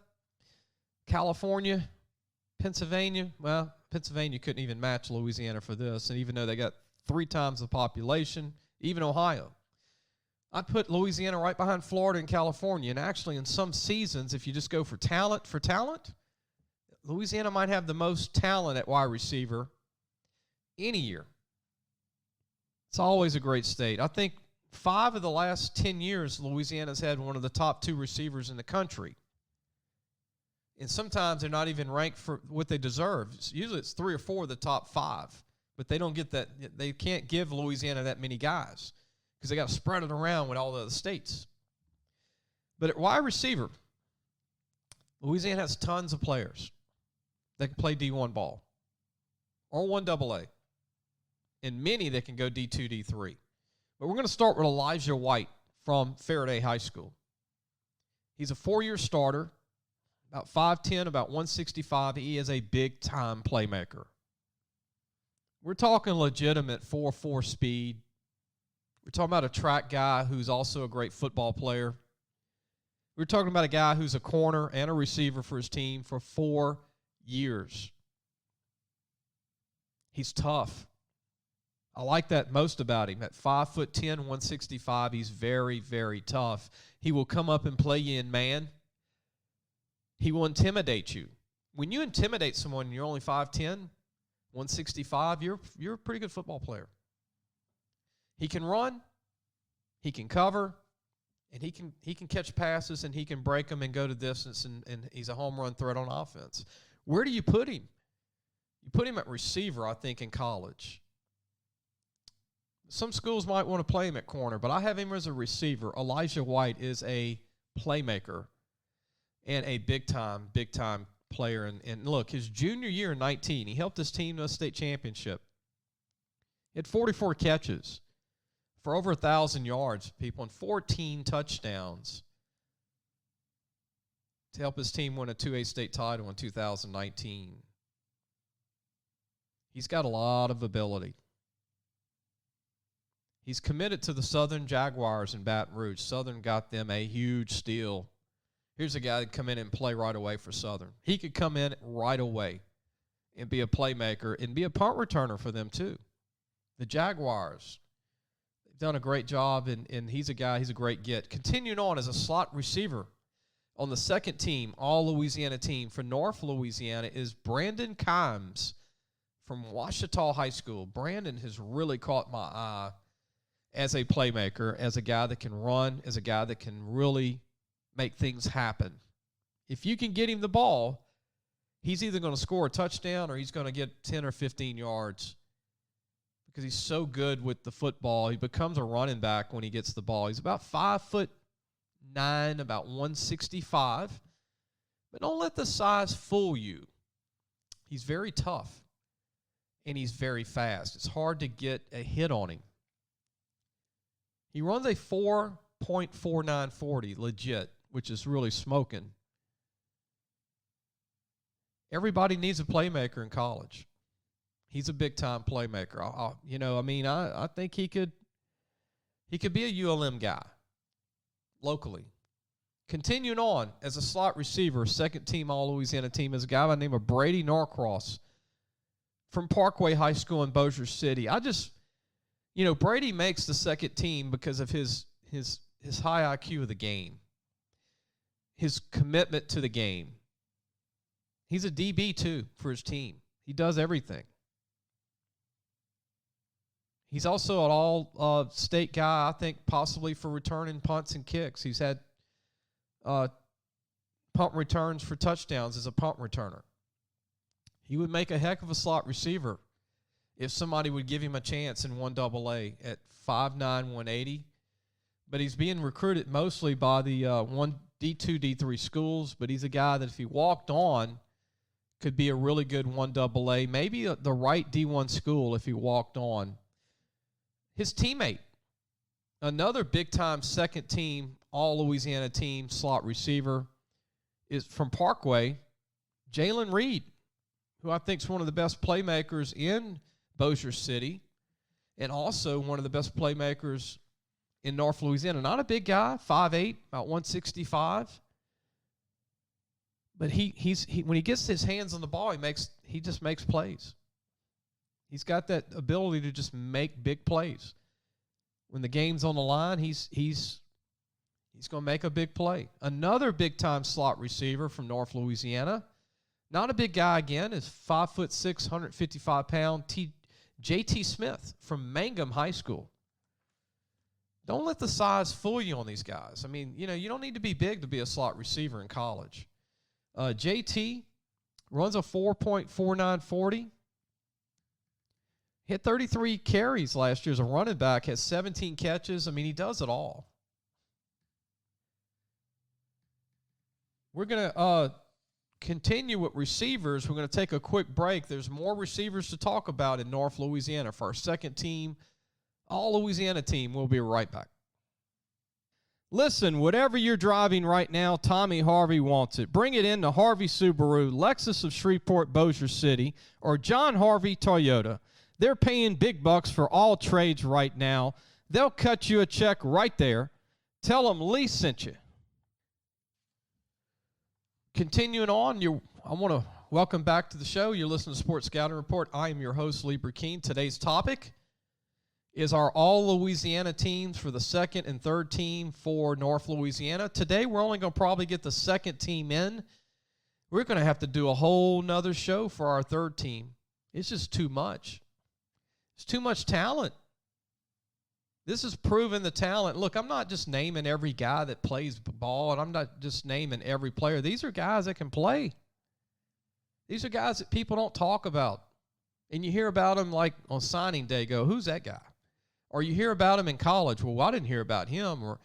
California, Pennsylvania. Well, Pennsylvania couldn't even match Louisiana for this, and even though they got 3 times the population, even Ohio. I'd put Louisiana right behind Florida and California. And actually, in some seasons, if you just go for talent, Louisiana might have the most talent at wide receiver any year. It's always a great state. I think 5 of the last 10 years, Louisiana's had one of the top 2 receivers in the country. And sometimes they're not even ranked for what they deserve. Usually it's 3 or 4 of the top 5. But they don't get that. They can't give Louisiana that many guys because they got to spread it around with all the other states. But at wide receiver, Louisiana has tons of players that can play D1 ball or 1AA, and many that can go D2, D3. But we're going to start with Elijah White from Faraday High School. He's a 4-year starter, about 5'10", about 165. He is a big-time playmaker. We're talking legitimate 4.4 speed. We're talking about a track guy who's also a great football player. We're talking about a guy who's a corner and a receiver for his team for 4 years. He's tough. I like that most about him. At 5'10", 165, he's very, very tough. He will come up and play you in man. He will intimidate you. When you intimidate someone and you're only 5'10", 165, you're a pretty good football player. He can run, he can cover, and he can catch passes, and he can break them and go to distance, and he's a home run threat on offense. Where do you put him? You put him at receiver, I think, in college. Some schools might want to play him at corner, but I have him as a receiver. Elijah White is a playmaker and a big-time player. And look, his junior year in 19, he helped his team to a state championship. He had 44 catches for over 1,000 yards, people, and 14 touchdowns to help his team win a 2A state title in 2019. He's got a lot of ability. He's committed to the Southern Jaguars in Baton Rouge. Southern got them a huge steal. Here's a guy that come in and play right away for Southern. He could come in right away and be a playmaker and be a punt returner for them too. The Jaguars, they've done a great job, and he's a great get. Continuing on as a slot receiver on the second team, All-Louisiana team for North Louisiana is Brandon Kimes from Ouachita High School. Brandon has really caught my eye as a playmaker, as a guy that can run, as a guy that can really make things happen. If you can get him the ball, he's either going to score a touchdown or he's going to get 10 or 15 yards because he's so good with the football. He becomes a running back when he gets the ball. He's about 5'9", about 165. But don't let the size fool you. He's very tough, and he's very fast. It's hard to get a hit on him. He runs a 4.4940 legit, which is really smoking. Everybody needs a playmaker in college. He's a big-time playmaker. I think he could be a ULM guy locally. Continuing on as a slot receiver, second-team All-Louisiana team is a guy by the name of Brady Norcross from Parkway High School in Bossier City. Brady makes the second team because of his high IQ of the game, his commitment to the game. He's a DB, too, for his team. He does everything. He's also an all-state guy, I think, possibly for returning punts and kicks. He's had punt returns for touchdowns as a punt returner. He would make a heck of a slot receiver if somebody would give him a chance in 1AA at 5'9", 180. But he's being recruited mostly by the D2, D3 schools. But he's a guy that if he walked on could be a really good 1AA, maybe the right D1 school if he walked on. His teammate, another big-time second-team, All-Louisiana team slot receiver, is from Parkway, Jalen Reed, who I think is one of the best playmakers in Bossier City and also one of the best playmakers in North Louisiana. Not a big guy, 5'8", about 165. But he when he gets his hands on the ball, he just makes plays. He's got that ability to just make big plays. When the game's on the line, he's going to make a big play. Another big-time slot receiver from North Louisiana, not a big guy again, is 5'6", 155-pound J.T. Smith from Mangum High School. Don't let the size fool you on these guys. I mean, you don't need to be big to be a slot receiver in college. J.T. runs a 4.4940. Hit 33 carries last year as a running back, has 17 catches. I mean, he does it all. We're going to continue with receivers. We're going to take a quick break. There's more receivers to talk about in North Louisiana for our second team, All-Louisiana team. We'll be right back. Listen, whatever you're driving right now, Tommy Harvey wants it. Bring it in to Harvey Subaru, Lexus of Shreveport, Bossier City, or John Harvey Toyota. They're paying big bucks for all trades right now. They'll cut you a check right there. Tell them Lee sent you. Continuing on, I want to welcome back to the show. You're listening to Sports Scouting Report. I am your host, Lee Burkeen. Today's topic is our All-Louisiana teams for the second and third team for North Louisiana. Today, we're only going to probably get the second team in. We're going to have to do a whole nother show for our third team. It's just too much. It's too much talent. This is proving the talent. Look, I'm not just naming every guy that plays ball, and I'm not just naming every player. These are guys that can play. These are guys that people don't talk about. And you hear about them like on signing day, go, who's that guy? Or you hear about him in college. Well, I didn't hear about him. Or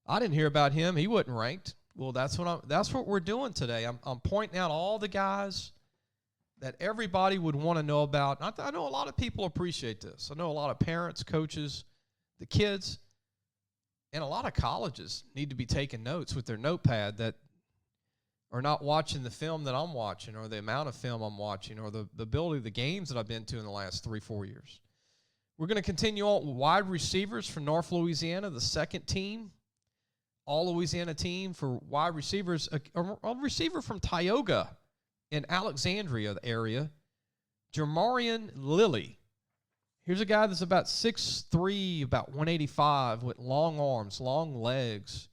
I didn't hear about him. He wasn't ranked. Well, that's what we're doing today. I'm pointing out all the guys that everybody would want to know about. I know a lot of people appreciate this. I know a lot of parents, coaches, the kids, and a lot of colleges need to be taking notes with their notepad that are not watching the film that I'm watching or the amount of film I'm watching or the ability of the games that I've been to in the last 3-4 years. We're going to continue on with wide receivers for North Louisiana, the second team, all-Louisiana team for wide receivers. A receiver from Tioga in Alexandria area, Jermarion Lilly. Here's a guy that's about 6'3", about 185, with long arms, long legs.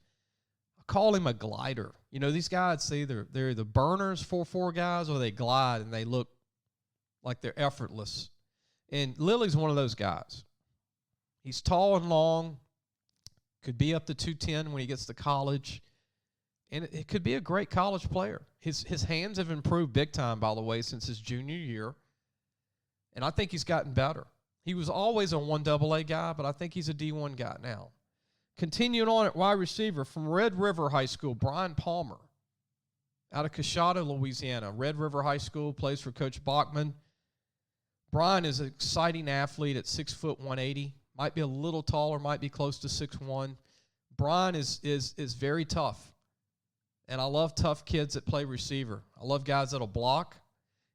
I call him a glider. You know, these guys, they're the burners, 4'4" guys, or they glide and they look like they're effortless. And Lilly's one of those guys. He's tall and long, could be up to 210 when he gets to college. And it could be a great college player. His hands have improved big time, by the way, since his junior year. And I think he's gotten better. He was always a 1AA guy, but I think he's a D1 guy now. Continuing on at wide receiver from Red River High School, Brian Palmer, out of Coshada, Louisiana. Red River High School, plays for Coach Bachman. Brian is an exciting athlete at 6 foot 180. Might be a little taller, might be close to 6'1". Brian is very tough. And I love tough kids that play receiver. I love guys that'll block.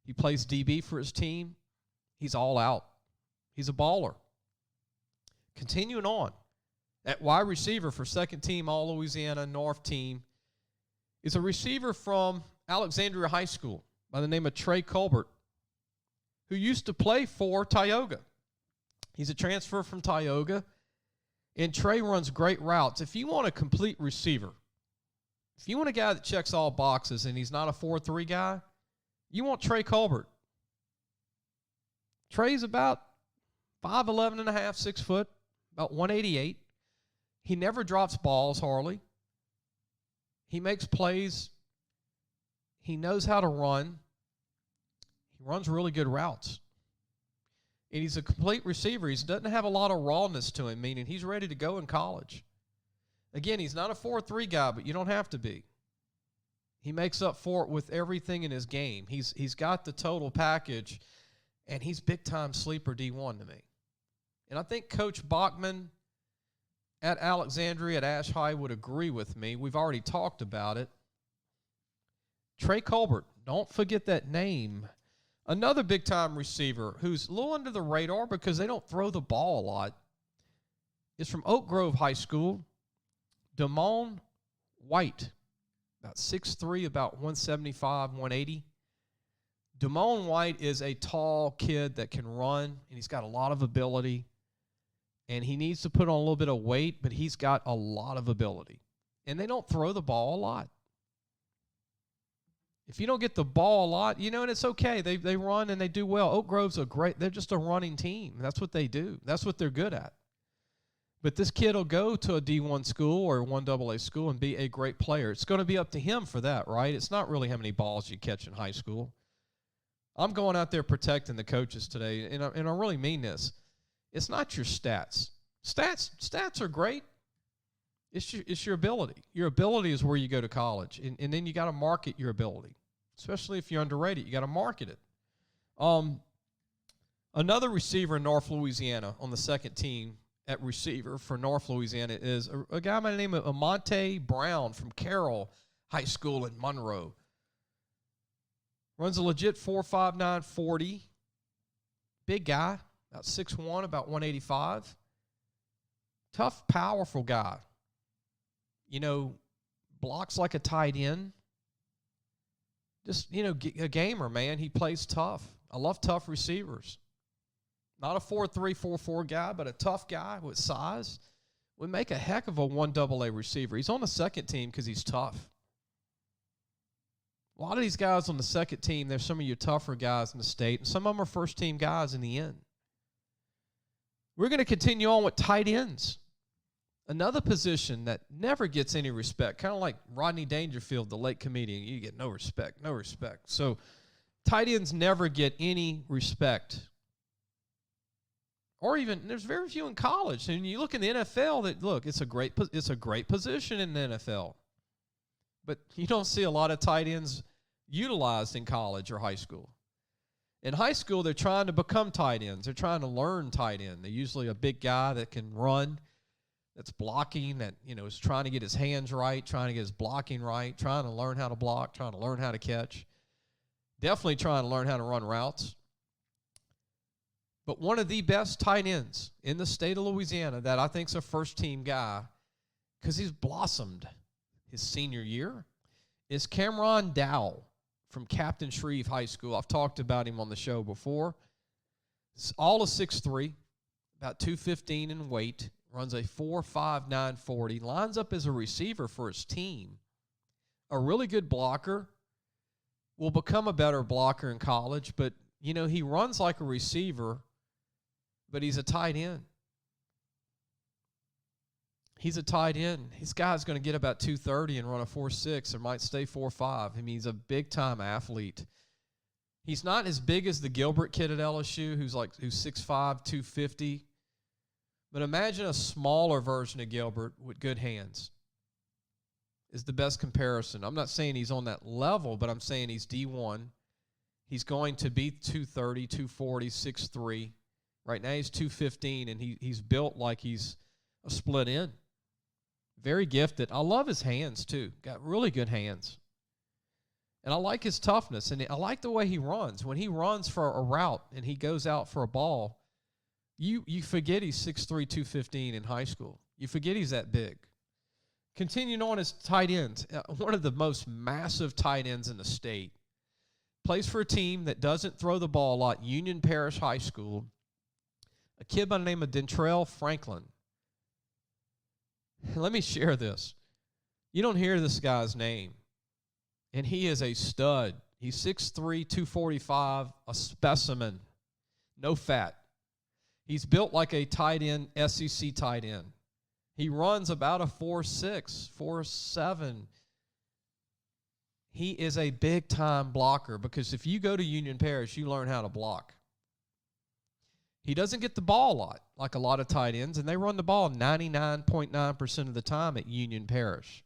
He plays DB for his team. He's all out. He's a baller. Continuing on, at wide receiver for second team All-Louisiana North team is a receiver from Alexandria High School by the name of Trey Colbert, who used to play for Tioga. He's a transfer from Tioga, and Trey runs great routes. If you want a complete receiver, if you want a guy that checks all boxes and he's not a 4'3" guy, you want Trey Colbert. Trey's about 5'11 and a half, 6 foot, about 188. He never drops balls, hardly. He makes plays. He knows how to run. He runs really good routes. And he's a complete receiver. He doesn't have a lot of rawness to him, meaning he's ready to go in college. Again, he's not a 4'3" guy, but you don't have to be. He makes up for it with everything in his game. He's got the total package, and he's big-time sleeper D1 to me. And I think Coach Bachman at Alexandria at Ash High would agree with me. We've already talked about it. Trey Colbert, don't forget that name. Another big-time receiver who's a little under the radar because they don't throw the ball a lot is from Oak Grove High School, Damon White, about 6'3", about 175, 180. Damon White is a tall kid that can run, and he's got a lot of ability. And he needs to put on a little bit of weight, but he's got a lot of ability. And they don't throw the ball a lot. If you don't get the ball a lot, you know, and it's okay. They run and they do well. Oak Grove's they're just a running team. That's what they do. That's what they're good at. But this kid will go to a D1 school or a 1AA school and be a great player. It's going to be up to him for that, right? It's not really how many balls you catch in high school. I'm going out there protecting the coaches today, and I really mean this. It's not your stats. Stats are great. It's your ability. Your ability is where you go to college, and then you got to market your ability, especially if you're underrated. You got to market it. Another receiver in North Louisiana on the second team at receiver for North Louisiana is a guy by the name of Amante Brown from Carroll High School in Monroe. Runs a legit 4.59 40. Big guy, about 6'1", about 185. Tough, powerful guy. You know, blocks like a tight end. Just, you know, a gamer, man. He plays tough. I love tough receivers. Not a 4'3", 4'4" guy, but a tough guy with size. Would make a heck of a 1AA receiver. He's on the second team because he's tough. A lot of these guys on the second team, there's some of your tougher guys in the state, and some of them are first-team guys in the end. We're going to continue on with tight ends. Another position that never gets any respect, kind of like Rodney Dangerfield, the late comedian. You get no respect. So tight ends never get any respect or even there's very few in college. And you look in the NFL, it's a great position in the NFL, but you don't see a lot of tight ends utilized in college or high school. In high school, they're trying to become tight ends. They're trying to learn tight end. They're usually a big guy that can run, that's blocking, that is trying to get his hands right, trying to get his blocking right, trying to learn how to block, trying to learn how to catch. Definitely trying to learn how to run routes. But one of the best tight ends in the state of Louisiana that I think is a first-team guy, because he's blossomed his senior year, is Cameron Dowell from Captain Shreve High School. I've talked about him on the show before. It's all of 6'3", about 215 in weight, runs a 4.59 40, lines up as a receiver for his team. A really good blocker, will become a better blocker in college, but, he runs like a receiver, but he's a tight end. He's a tight end. This guy's going to get about 230 and run a 4.6 or might stay 4.5. I mean, he's a big-time athlete. He's not as big as the Gilbert kid at LSU who's 6'5", 250. But imagine a smaller version of Gilbert with good hands is the best comparison. I'm not saying he's on that level, but I'm saying he's D1. He's going to be 230, 240, 6'3". Right now he's 215, and he's built like he's a split end. Very gifted. I love his hands, too. Got really good hands. And I like his toughness, and I like the way he runs. When he runs for a route and he goes out for a ball, you forget he's 6'3", 215 in high school. You forget he's that big. Continuing on as tight ends, one of the most massive tight ends in the state. Plays for a team that doesn't throw the ball a lot, Union Parish High School. A kid by the name of Dentrell Franklin. Let me share this. You don't hear this guy's name, and he is a stud. He's 6'3", 245, a specimen, no fat. He's built like a tight end, SEC tight end. He runs about a 4.6, 4.7. He is a big-time blocker because if you go to Union Parish, you learn how to block. He doesn't get the ball a lot, like a lot of tight ends, and they run the ball 99.9% of the time at Union Parish.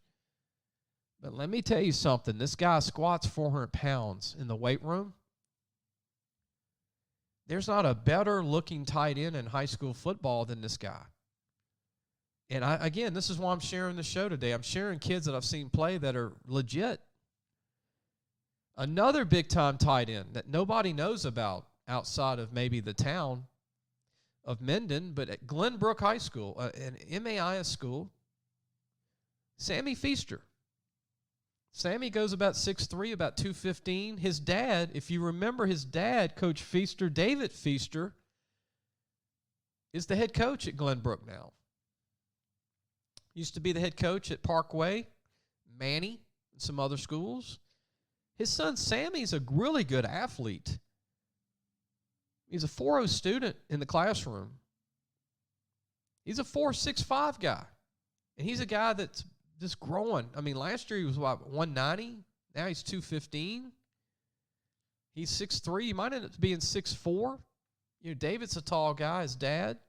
But let me tell you something. This guy squats 400 pounds in the weight room. There's not a better-looking tight end in high school football than this guy. And, again, this is why I'm sharing the show today. I'm sharing kids that I've seen play that are legit. Another big-time tight end that nobody knows about outside of maybe the town of Minden, but at Glenbrook High School, an MAIS school, Sammy Feaster. Sammy goes about 6'3", about 215. His dad, if you remember his dad, Coach Feaster, David Feaster, is the head coach at Glenbrook now. Used to be the head coach at Parkway, Manny, and some other schools. His son Sammy's a really good athlete. He's a 4.0 student in the classroom. He's a 4.65 guy. And he's a guy that's just growing. I mean, last year he was, 190? Now he's 215. He's 6'3". He might end up being 6'4". David's a tall guy, his dad.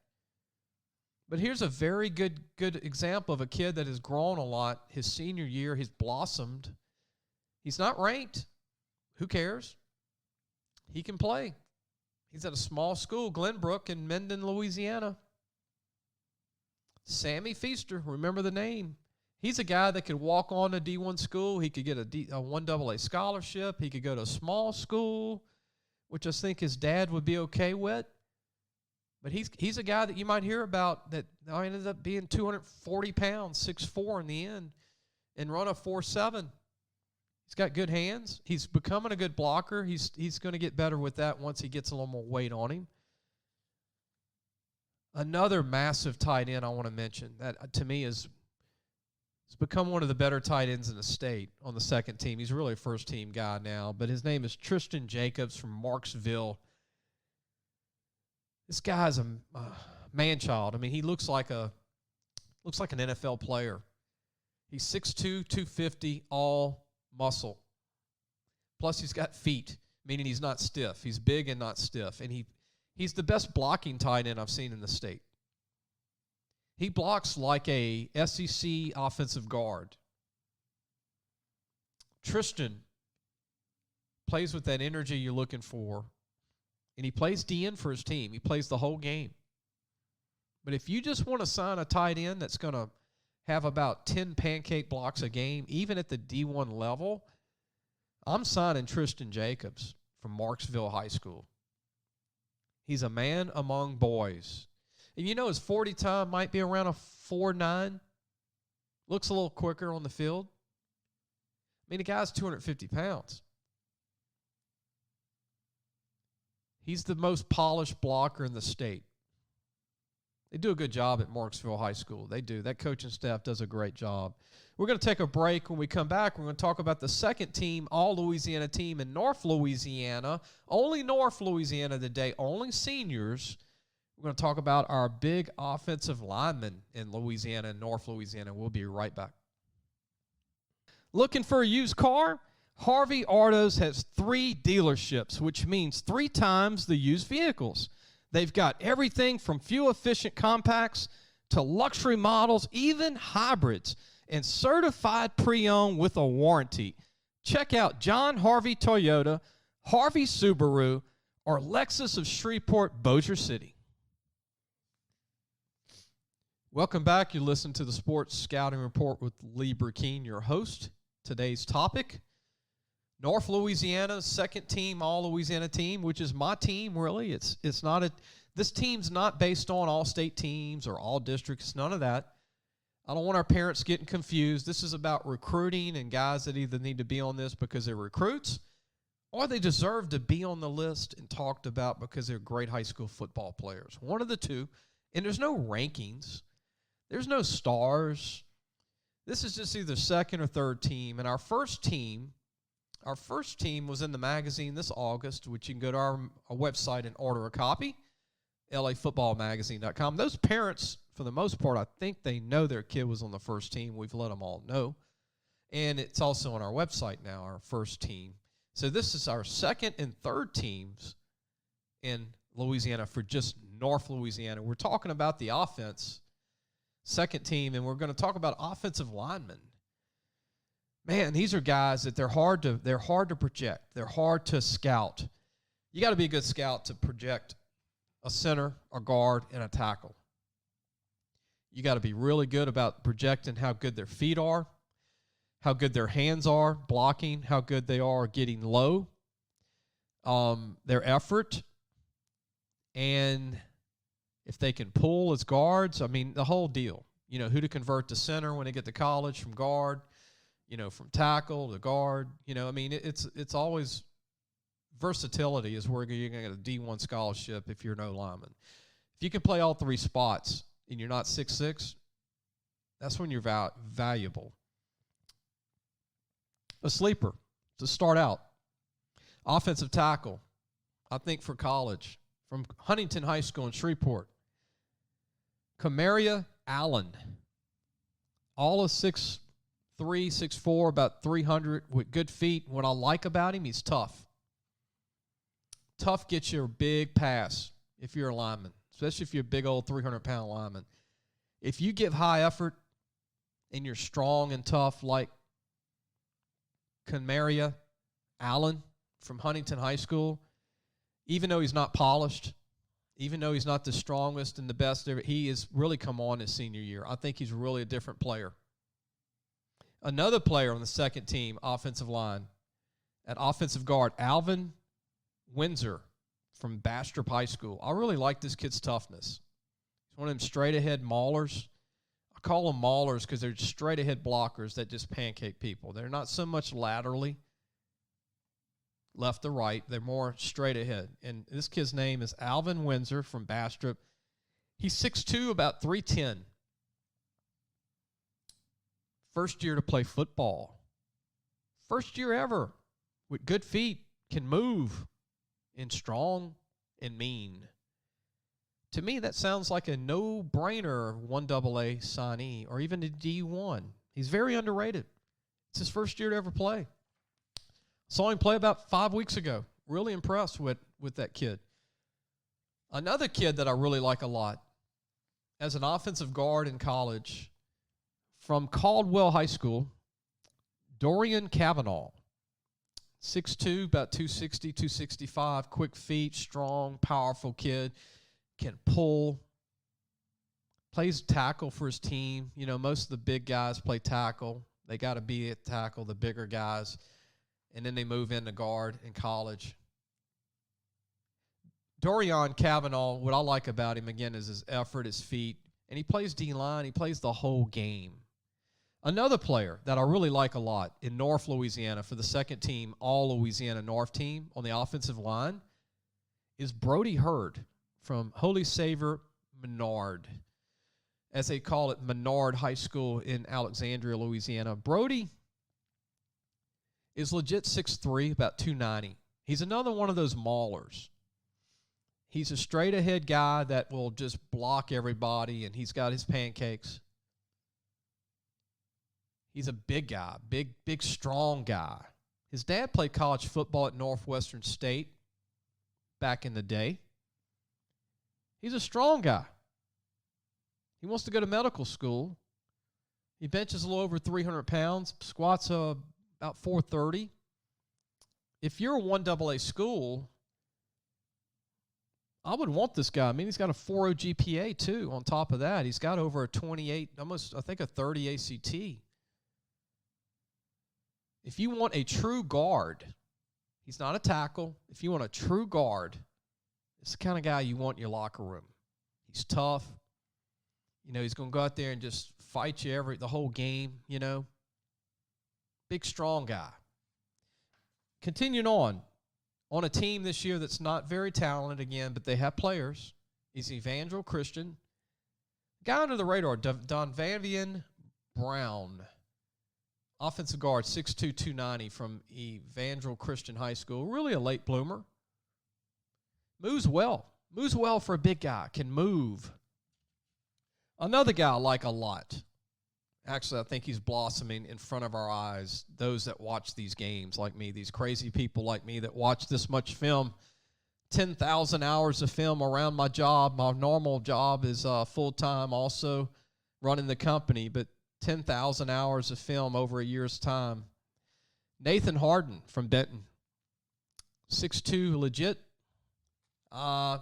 But here's a very good example of a kid that has grown a lot. His senior year, he's blossomed. He's not ranked. Who cares? He can play. He's at a small school, Glenbrook in Minden, Louisiana. Sammy Feaster, remember the name. He's a guy that could walk on to D1 school. He could get a 1AA scholarship. He could go to a small school, which I think his dad would be okay with. But he's a guy that you might hear about that ended up being 240 pounds, 6'4" in the end, and run a 4.7. He's got good hands. He's becoming a good blocker. He's going to get better with that once he gets a little more weight on him. Another massive tight end I want to mention that to me has become one of the better tight ends in the state on the second team. He's really a first-team guy now, but his name is Tristan Jacobs from Marksville. This guy's a man-child. I mean, he looks like an NFL player. He's 6'2", 250, all muscle. Plus, he's got feet, meaning he's not stiff. He's big and not stiff. And He's the best blocking tight end I've seen in the state. He blocks like a SEC offensive guard. Tristan plays with that energy you're looking for, and he plays DN for his team. He plays the whole game. But if you just want to sign a tight end that's going to have about 10 pancake blocks a game, even at the D1 level, I'm signing Tristan Jacobs from Marksville High School. He's a man among boys. And you know his 40 time might be around a 4.9. Looks a little quicker on the field. I mean, the guy's 250 pounds. He's the most polished blocker in the state. They do a good job at Marksville High School. They do. That coaching staff does a great job. We're going to take a break. When we come back, we're going to talk about the second team, All-Louisiana team in North Louisiana. Only North Louisiana today, only seniors. We're going to talk about our big offensive linemen in Louisiana and North Louisiana. We'll be right back. Looking for a used car? Harvey Autos has 3 dealerships, which means 3 times the used vehicles. They've got everything from fuel-efficient compacts to luxury models, even hybrids, and certified pre-owned with a warranty. Check out John Harvey Toyota, Harvey Subaru, or Lexus of Shreveport, Bossier City. Welcome back. You listen to the Sports Scouting Report with Lee Burkeen, your host. Today's topic, North Louisiana's second team, All-Louisiana team, which is my team, really. It's not this team's not based on all-state teams or all districts, none of that. I don't want our parents getting confused. This is about recruiting and guys that either need to be on this because they're recruits or they deserve to be on the list and talked about because they're great high school football players. One of the two. And there's no rankings. There's no stars. This is just either second or third team. And our first team was in the magazine this August, which you can go to our website and order a copy, lafootballmagazine.com. Those parents, for the most part, I think they know their kid was on the first team. We've let them all know. And it's also on our website now, our first team. So this is our second and third teams in Louisiana for just North Louisiana. We're talking about the offense, second team, and we're going to talk about offensive linemen. Man, these are guys that they're hard to project. They're hard to scout. You got to be a good scout to project a center, a guard, and a tackle. You got to be really good about projecting how good their feet are, how good their hands are blocking, how good they are getting low, their effort, and if they can pull as guards. I mean, the whole deal. You know, who to convert to center when they get to college from guard. You know, from tackle to guard, you know, I mean, it's always versatility is where you're going to get a D1 scholarship if you're no lineman. If you can play all 3 spots and you're not 6'6", that's when you're valuable. A sleeper to start out. Offensive tackle, I think for college, from Huntington High School in Shreveport. Kamaria Allen, all of 6'3", 6'4", about 300 with good feet. What I like about him, he's tough. Tough gets you a big pass if you're a lineman, especially if you're a big old 300-pound lineman. If you give high effort and you're strong and tough like Kamaria Allen from Huntington High School, even though he's not polished, even though he's not the strongest and the best ever, he has really come on his senior year. I think he's really a different player. Another player on the second team, offensive line, at offensive guard, Alvin Windsor from Bastrop High School. I really like this kid's toughness. He's one of them straight-ahead maulers. I call them maulers because they're straight-ahead blockers that just pancake people. They're not so much laterally, left to right. They're more straight ahead. And this kid's name is Alvin Windsor from Bastrop. He's 6'2", about 310. First year to play football. First year ever with good feet, can move, and strong and mean. To me, that sounds like a no-brainer 1AA signee or even a D1. He's very underrated. It's his first year to ever play. Saw him play about 5 weeks ago. Really impressed with that kid. Another kid that I really like a lot as an offensive guard in college from Caldwell High School, Dorian Kavanagh. 6'2", about 260, 265, quick feet, strong, powerful kid, can pull, plays tackle for his team. You know, most of the big guys play tackle. They got to be at tackle, the bigger guys, and then they move into guard in college. Dorian Kavanagh, what I like about him, again, is his effort, his feet, and he plays D-line. He plays the whole game. Another player that I really like a lot in North Louisiana for the second team, All-Louisiana North team on the offensive line is Brody Hurd from Holy Savior Menard, as they call it, Menard High School in Alexandria, Louisiana. Brody is legit 6'3", about 290. He's another one of those maulers. He's a straight-ahead guy that will just block everybody, and he's got his pancakes. He's a big guy, big, strong guy. His dad played college football at Northwestern State back in the day. He's a strong guy. He wants to go to medical school. He benches a little over 300 pounds, squats about 430. If you're a 1AA school, I would want this guy. I mean, he's got a 4.0 GPA, too, on top of that. He's got over a 28, almost, I think, a 30 ACT. If you want a true guard, he's not a tackle. If you want a true guard, it's the kind of guy you want in your locker room. He's tough. You know, he's going to go out there and just fight you the whole game, you know. Big, strong guy. Continuing on a team this year that's not very talented again, but they have players, is Evangel Christian. Guy under the radar, Donvavian Brown. Offensive guard, 6'2", 290 from Evangel Christian High School. Really a late bloomer. Moves well. Moves well for a big guy. Can move. Another guy I like a lot. Actually, I think he's blossoming in front of our eyes. Those that watch these games like me, these crazy people like me that watch this much film, 10,000 hours of film around my job. My normal job is full-time, also running the company, but 10,000 hours of film over a year's time. Nathan Harden from Benton. 6'2", legit. Mom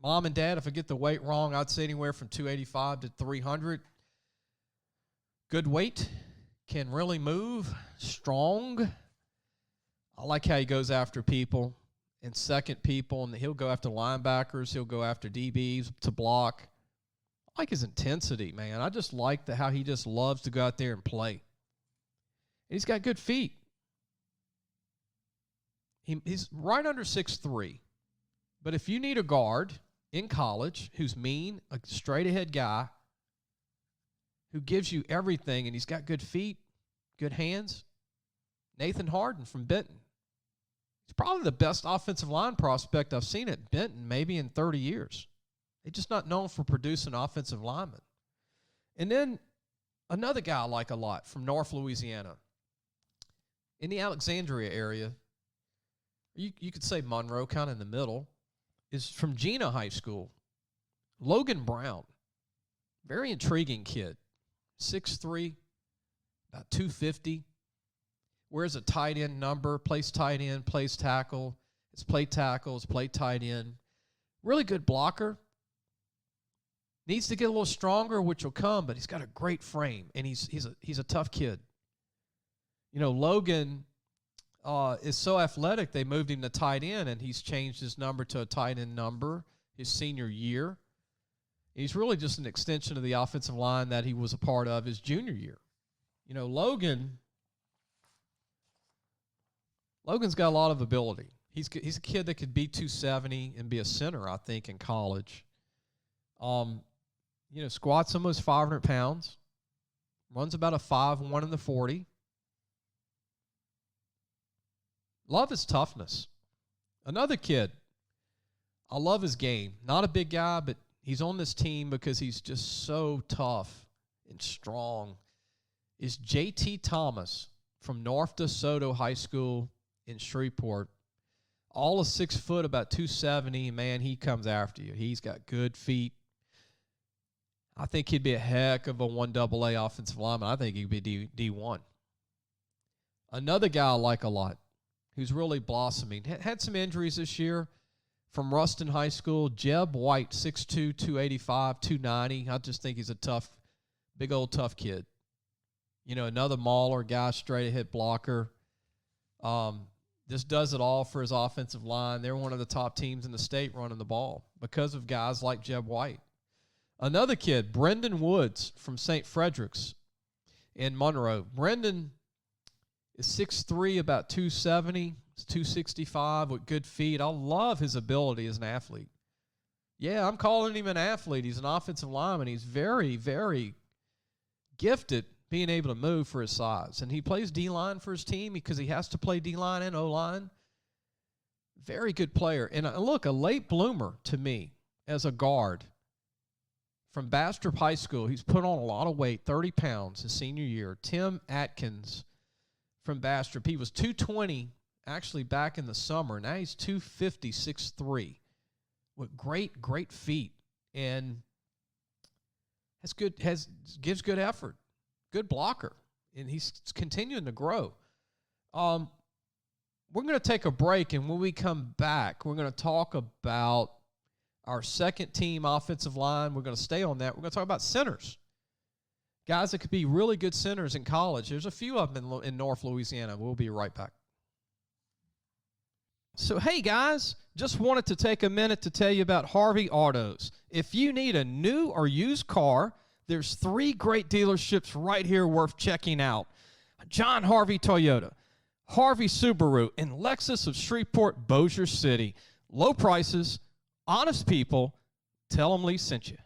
and Dad, if I get the weight wrong, I'd say anywhere from 285 to 300. Good weight. Can really move. Strong. I like how he goes after people and second people, and he'll go after linebackers. He'll go after DBs to block. I like his intensity, man. I just like how he just loves to go out there and play. And he's got good feet. He's right under 6'3". But if you need a guard in college who's mean, a straight-ahead guy, who gives you everything, and he's got good feet, good hands, Nathan Harden from Benton. He's probably the best offensive line prospect I've seen at Benton maybe in 30 years. They're just not known for producing offensive linemen. And then another guy I like a lot from North Louisiana. In the Alexandria area, you could say Monroe, kind of in the middle, is from Gina High School. Logan Brown, very intriguing kid. 6'3", about 250. Wears a tight end number, plays tight end, plays tackle. It's play tackle, it's play tight end. Really good blocker. Needs to get a little stronger, which will come, but he's got a great frame, and he's a tough kid. You know, Logan is so athletic, they moved him to tight end, and he's changed his number to a tight end number his senior year. He's really just an extension of the offensive line that he was a part of his junior year. You know, Logan's got a lot of ability. He's a kid that could be 270 and be a center, I think, in college. You know, squats almost 500 pounds. Runs about a 5'1" in the 40. Love his toughness. Another kid, I love his game. Not a big guy, but he's on this team because he's just so tough and strong, is J.T. Thomas from North DeSoto High School in Shreveport. All of 6 foot, about 270. Man, he comes after you. He's got good feet. I think he'd be a heck of a 1AA offensive lineman. I think he'd be D1. Another guy I like a lot, who's really blossoming, had some injuries this year, from Ruston High School, Jeb White, 6'2", 285, 290. I just think he's a tough, big old tough kid. You know, another mauler guy, straight ahead blocker. Just does it all for his offensive line. They're one of the top teams in the state running the ball because of guys like Jeb White. Another kid, Brendan Woods from St. Frederick's in Monroe. Brendan is 6'3", about 270, 265 with good feet. I love his ability as an athlete. Yeah, I'm calling him an athlete. He's an offensive lineman. He's very, very gifted being able to move for his size. And he plays D-line for his team because he has to play D-line and O-line. Very good player. And look, a late bloomer to me as a guard from Bastrop High School. He's put on a lot of weight, 30 pounds his senior year. Tim Atkins from Bastrop. He was 220 actually back in the summer. Now he's 250, 6'3", with great feet, and gives good effort, good blocker, and he's continuing to grow. We're going to take a break, and when we come back, we're going to talk about our second team offensive line. We're going to stay on that. We're going to talk about centers. Guys that could be really good centers in college. There's a few of them in North Louisiana. We'll be right back. So, hey, guys, just wanted to take a minute to tell you about Harvey Autos. If you need a new or used car, there's 3 great dealerships right here worth checking out. John Harvey Toyota, Harvey Subaru, and Lexus of Shreveport, Bossier City. Low prices, honest people. Tell them Lee sent you.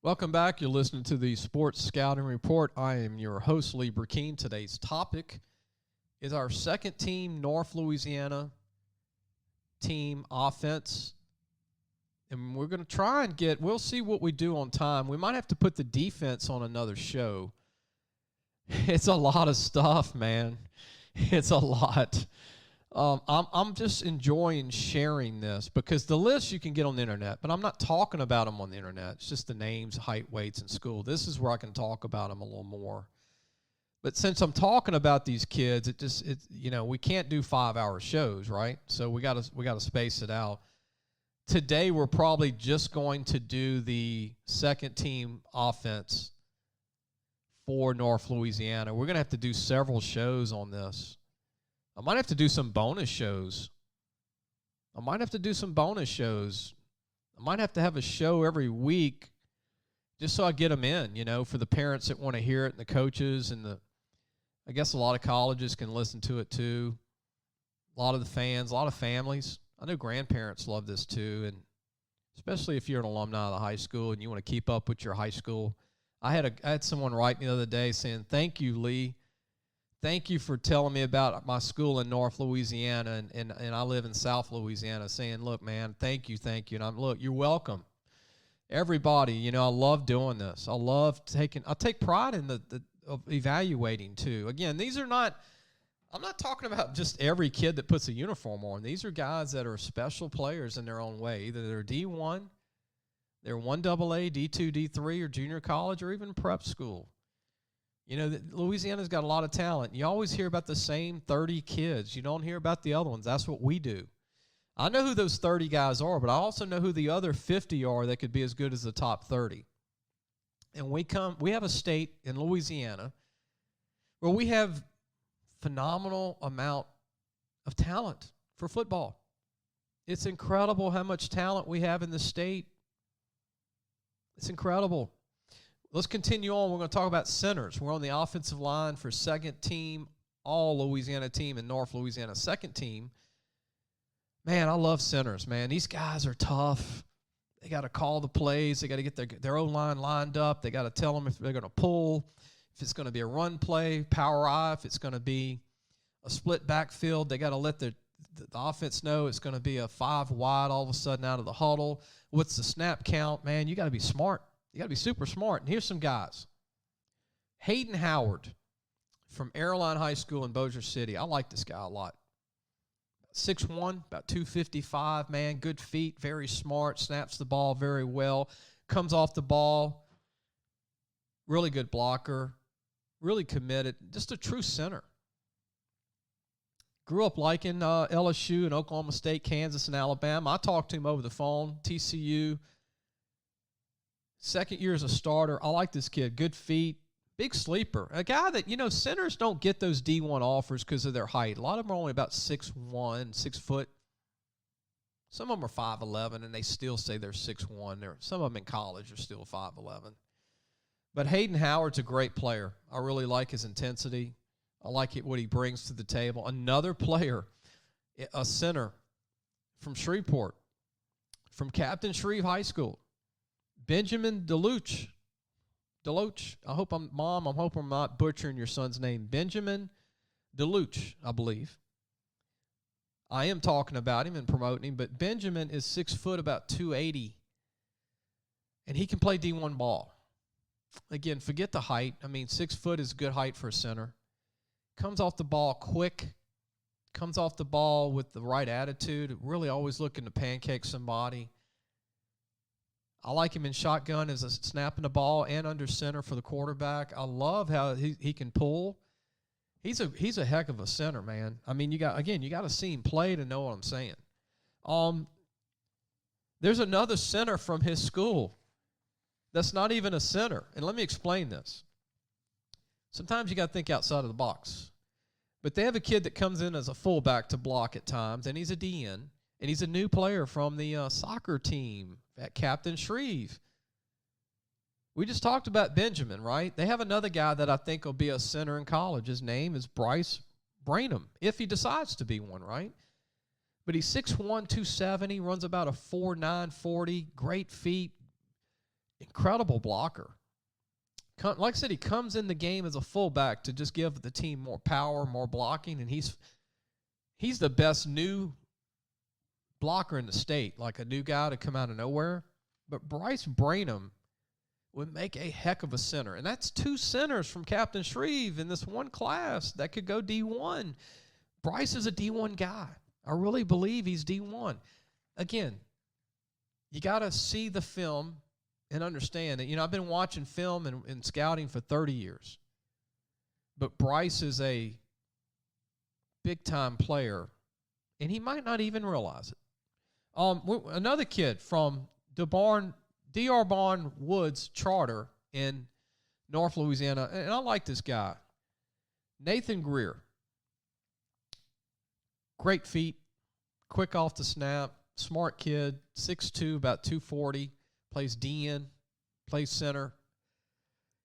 Welcome back. You're listening to the Sports Scouting Report. I am your host, Lee Burkeen. Today's topic is our second team North Louisiana team offense. And we're going to try and we'll see what we do on time. We might have to put the defense on another show. It's a lot of stuff, man. It's a lot. I'm just enjoying sharing this because the list you can get on the internet, but I'm not talking about them on the internet. It's just the names, height, weights, and school. This is where I can talk about them a little more. But since I'm talking about these kids, we can't do 5-hour shows, right? So we got to space it out. Today we're probably just going to do the second team offense for North Louisiana. We're going to have to do several shows on this. I might have to do some bonus shows. I might have to have a show every week just so I get them in, for the parents that want to hear it and the coaches and I guess a lot of colleges can listen to it too. A lot of the fans, a lot of families. I know grandparents love this too, and especially if you're an alumni of the high school and you want to keep up with your high school. I had someone write me the other day saying, "Thank you, Lee. Thank you for telling me about my school in North Louisiana, and I live in South Louisiana," saying, "Look, man, thank you. And you're welcome. Everybody, I love doing this. I take pride in of evaluating too. Again, I'm not talking about just every kid that puts a uniform on. These are guys that are special players in their own way. Either they're D1, they're 1AA, D2, D3, or junior college, or even prep school. Louisiana's got a lot of talent. You always hear about the same 30 kids. You don't hear about the other ones. That's what we do. I know who those 30 guys are, but I also know who the other 50 are that could be as good as the top 30. And we have a state in Louisiana where we have phenomenal amount of talent for football. It's incredible how much talent we have in the state. It's incredible. Let's continue on. We're going to talk about centers. We're on the offensive line for second team, all Louisiana team in North Louisiana. Second team, Man, I love centers, man. These guys are tough. They got to call the plays. They got to get their O-line lined up. They got to tell them if they're going to pull, if it's going to be a run play, power eye, if it's going to be a split backfield. They got to let the offense know it's going to be a 5 wide all of a sudden out of the huddle. What's the snap count? Man, you got to be smart. You got to be super smart. And here's some guys. Hayden Howard from Airline High School in Bossier City. I like this guy a lot. 6'1", about 255, man, good feet, very smart, snaps the ball very well, comes off the ball, really good blocker, really committed, just a true center. Grew up liking LSU and Oklahoma State, Kansas, and Alabama. I talked to him over the phone, TCU. Second year as a starter. I like this kid, good feet. Big sleeper. A guy that, centers don't get those D1 offers because of their height. A lot of them are only about 6'1", 6 foot. Some of them are 5'11", and they still say they're 6'1". Some of them in college are still 5'11". But Hayden Howard's a great player. I really like his intensity. I like what he brings to the table. Another player, a center from Shreveport, from Captain Shreve High School, Benjamin Deloach. I hope I'm not butchering your son's name. Benjamin Deloach, I believe. I am talking about him and promoting him, but Benjamin is 6 foot, about 280, and he can play D1 ball. Again, forget the height. 6 foot is good height for a center. Comes off the ball quick. Comes off the ball with the right attitude. Really always looking to pancake somebody. I like him in shotgun as a snapping the ball and under center for the quarterback. I love how he can pull. He's a heck of a center, man. You got to see him play to know what I'm saying. There's another center from his school that's not even a center. And let me explain this. Sometimes you got to think outside of the box. But they have a kid that comes in as a fullback to block at times, and he's a DN, and he's a new player from the soccer team at Captain Shreve. We just talked about Benjamin, right? They have another guy that I think will be a center in college. His name is Bryce Branham, if he decides to be one, right? But he's 6'1", 270, runs about a 4'9", 40, great feet, incredible blocker. Like I said, he comes in the game as a fullback to just give the team more power, more blocking, and he's the best new blocker in the state, like a new guy to come out of nowhere. But Bryce Branham would make a heck of a center. And that's 2 centers from Captain Shreve in this one class that could go D1. Bryce is a D1 guy. I really believe he's D1. Again, you got to see the film and understand that, I've been watching film and scouting for 30 years. But Bryce is a big-time player, and he might not even realize it. Another kid from D.R. Barn Woods Charter in North Louisiana, and I like this guy, Nathan Greer. Great feet, quick off the snap, smart kid, 6'2", about 240, plays DN, plays center.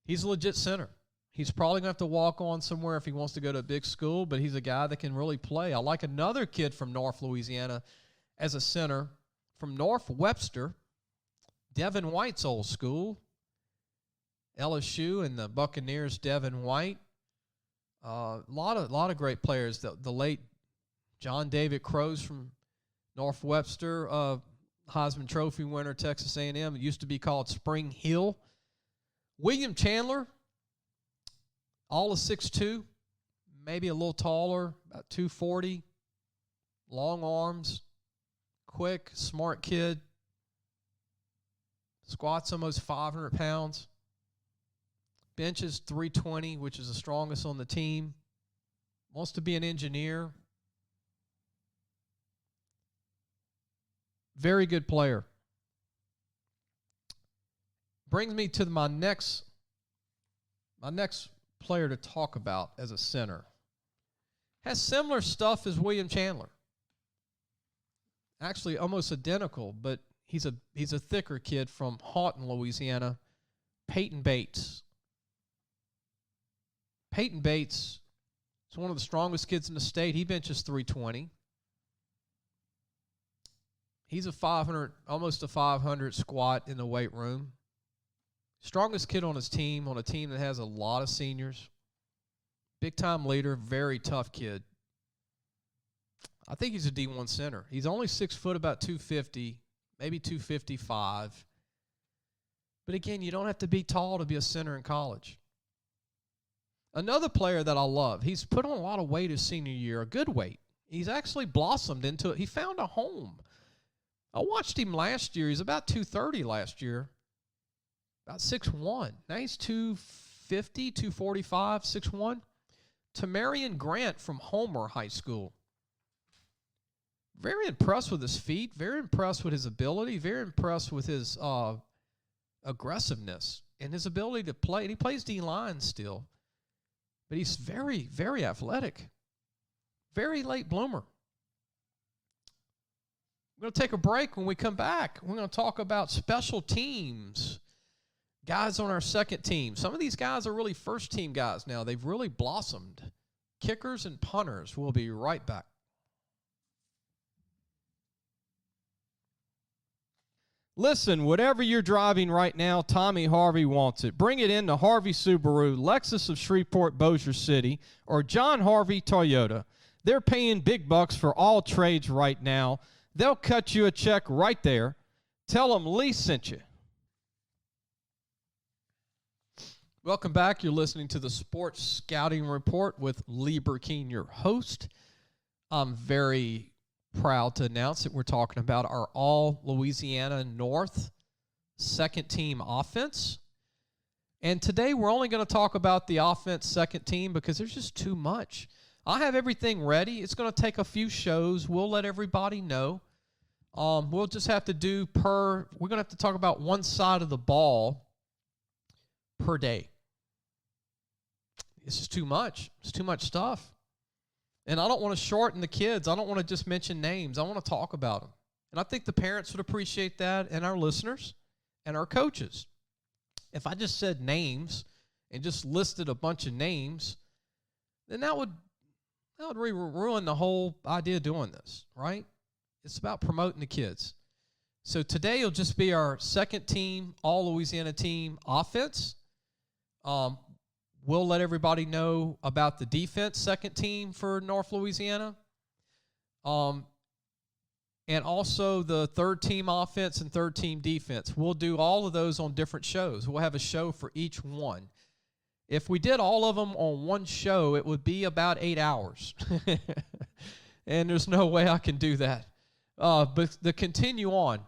He's a legit center. He's probably going to have to walk on somewhere if he wants to go to a big school, but he's a guy that can really play. I like another kid from North Louisiana as a center from North Webster, Devon White's old school, LSU and the Buccaneers, Devon White. A lot of great players. The late John David Crows from North Webster, Heisman Trophy winner, Texas A&M. It used to be called Spring Hill. William Chandler, all of 6'2", maybe a little taller, about 240, long arms, quick, smart kid, squats almost 500 pounds, benches 320, which is the strongest on the team, wants to be an engineer. Very good player. Brings me to my next player to talk about as a center. Has similar stuff as William Chandler. Actually, almost identical, but he's a thicker kid from Houghton, Louisiana. Peyton Bates. Peyton Bates is one of the strongest kids in the state. He benches 320. He's a 500, almost a 500 squat in the weight room. Strongest kid on his team, on a team that has a lot of seniors. Big-time leader, very tough kid. I think he's a D1 center. He's only 6 foot, about 250, maybe 255. But again, you don't have to be tall to be a center in college. Another player that I love, he's put on a lot of weight his senior year, a good weight. He's actually blossomed into it. He found a home. I watched him last year. He's about 230 last year, about 6'1". Now he's 250, 245, 6'1". Jermarion Grant from Homer High School. Very impressed with his feet, very impressed with his ability, very impressed with his aggressiveness and his ability to play. And he plays D-line still, but he's very, very athletic, very late bloomer. We're going to take a break. When we come back, we're going to talk about special teams, guys on our second team. Some of these guys are really first-team guys now. They've really blossomed. Kickers and punters. We'll be right back. Listen, whatever you're driving right now, Tommy Harvey wants it. Bring it in to Harvey Subaru, Lexus of Shreveport, Bossier City, or John Harvey Toyota. They're paying big bucks for all trades right now. They'll cut you a check right there. Tell them Lee sent you. Welcome back. You're listening to the Sports Scouting Report with Lee Burkeen, your host. I'm very proud to announce that we're talking about our All-Louisiana North second-team offense. And today we're only going to talk about the offense second team because there's just too much. I have everything ready. It's going to take a few shows. We'll let everybody know. We'll just have to do we're going to have to talk about one side of the ball per day. This is too much. It's too much stuff. And I don't want to shorten the kids. I don't want to just mention names. I want to talk about them. And I think the parents would appreciate that, and our listeners and our coaches. If I just said names and just listed a bunch of names, then that would ruin the whole idea of doing this, right? It's about promoting the kids. So today will just be our second team, All-Louisiana team offense. We'll let everybody know about the defense second team for North Louisiana. And also the third team offense and third team defense. We'll do all of those on different shows. We'll have a show for each one. If we did all of them on one show, it would be about 8 hours. And there's no way I can do that. But to continue on,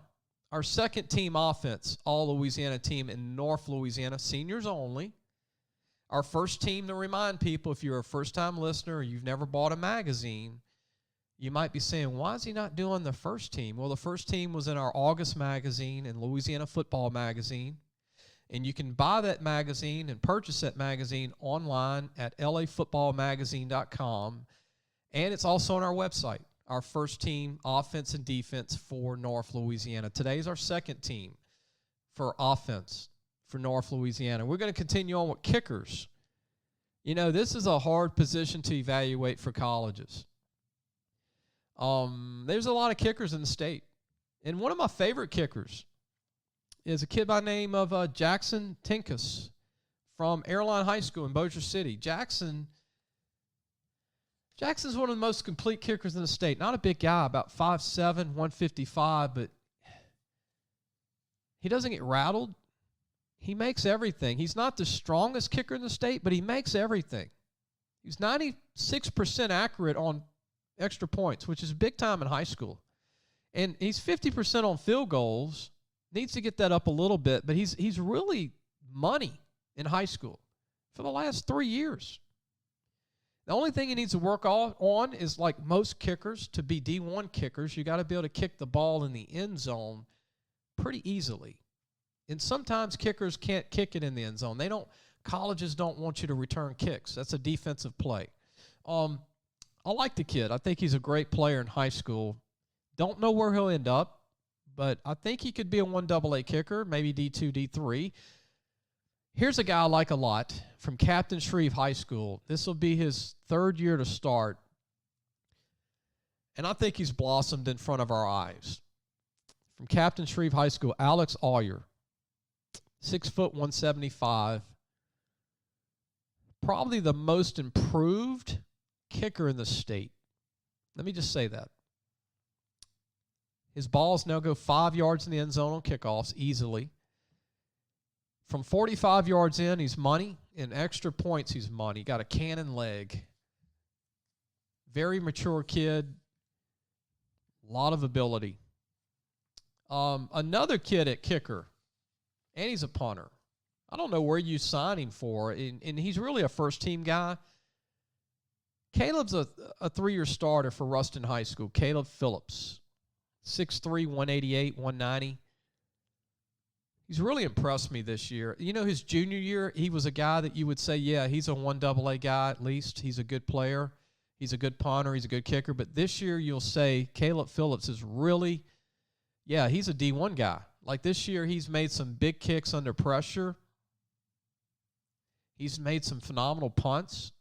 our second team offense, All-Louisiana team in North Louisiana, seniors only. Our first team, to remind people, if you're a first-time listener or you've never bought a magazine, you might be saying, why is he not doing the first team? Well, the first team was in our August magazine and Louisiana Football magazine. And you can buy that magazine and purchase that magazine online at lafootballmagazine.com. And it's also on our website, our first team offense and defense for North Louisiana. Today's our second team for offense for North Louisiana. We're going to continue on with kickers. You know, this is a hard position to evaluate for colleges. There's a lot of kickers in the state. And one of my favorite kickers is a kid by the name of Jackson Tinkus from Airline High School in Bossier City. Jackson's one of the most complete kickers in the state. Not a big guy, about 5'7", 155, but he doesn't get rattled. He makes everything. He's not the strongest kicker in the state, but he makes everything. He's 96% accurate on extra points, which is big time in high school. And he's 50% on field goals. Needs to get that up a little bit, but he's really money in high school for the last 3 years. The only thing he needs to work on is, like most kickers, to be D1 kickers, you got to be able to kick the ball in the end zone pretty easily. And sometimes kickers can't kick it in the end zone. Colleges don't want you to return kicks. That's a defensive play. I like the kid. I think he's a great player in high school. Don't know where he'll end up, but I think he could be a 1AA kicker, maybe D2, D3. Here's a guy I like a lot from Captain Shreve High School. This will be his third year to start. And I think he's blossomed in front of our eyes. from Captain Shreve High School, Alex Awyer, 6 foot 175. Probably the most improved kicker in the state. Let me just say that. His balls now go 5 yards in the end zone on kickoffs easily. From 45 yards in, he's money. In extra points, he's money. Got a cannon leg. Very mature kid. A lot of ability. Another kid at kicker, and he's a punter. I don't know where you sign him for, and he's really a first-team guy. Caleb's a 3-year starter for Ruston High School. Caleb Phillips, 6'3", 188, 190. He's really impressed me this year. You know, his junior year, he was a guy that you would say, yeah, he's a 1AA guy at least. He's a good player. He's a good punter. He's a good kicker. But this year, you'll say Caleb Phillips is really, yeah, he's a D1 guy. Like this year, he's made some big kicks under pressure. He's made some phenomenal punts.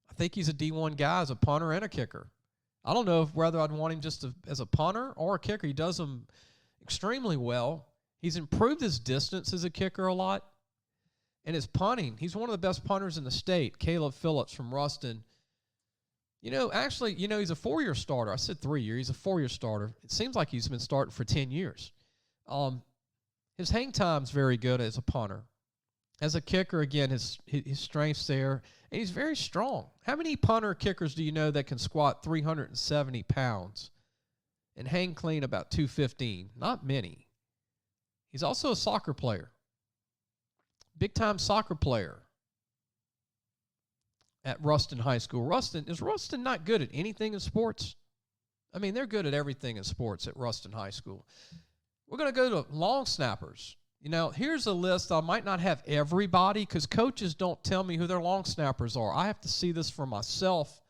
I think he's a D1 guy as a punter and a kicker. I don't know whether I'd want him just as a punter or a kicker. He does them extremely well. He's improved his distance as a kicker a lot. And his punting, he's one of the best punters in the state, Caleb Phillips from Ruston. You know, actually, you know, he's a 4-year starter. I said 3-year. He's a 4-year starter. It seems like he's been starting for 10 years. His hang time's very good as a punter. As a kicker, again, his strength's there. And he's very strong. How many punter kickers do you know that can squat 370 pounds and hang clean about 215? Not many. He's also a soccer player. Big-time soccer player at Ruston High School. Is Ruston not good at anything in sports? I mean, they're good at everything in sports at Ruston High School. We're going to go to long snappers. You know, here's a list. I might not have everybody because coaches don't tell me who their long snappers are. I have to see this for myself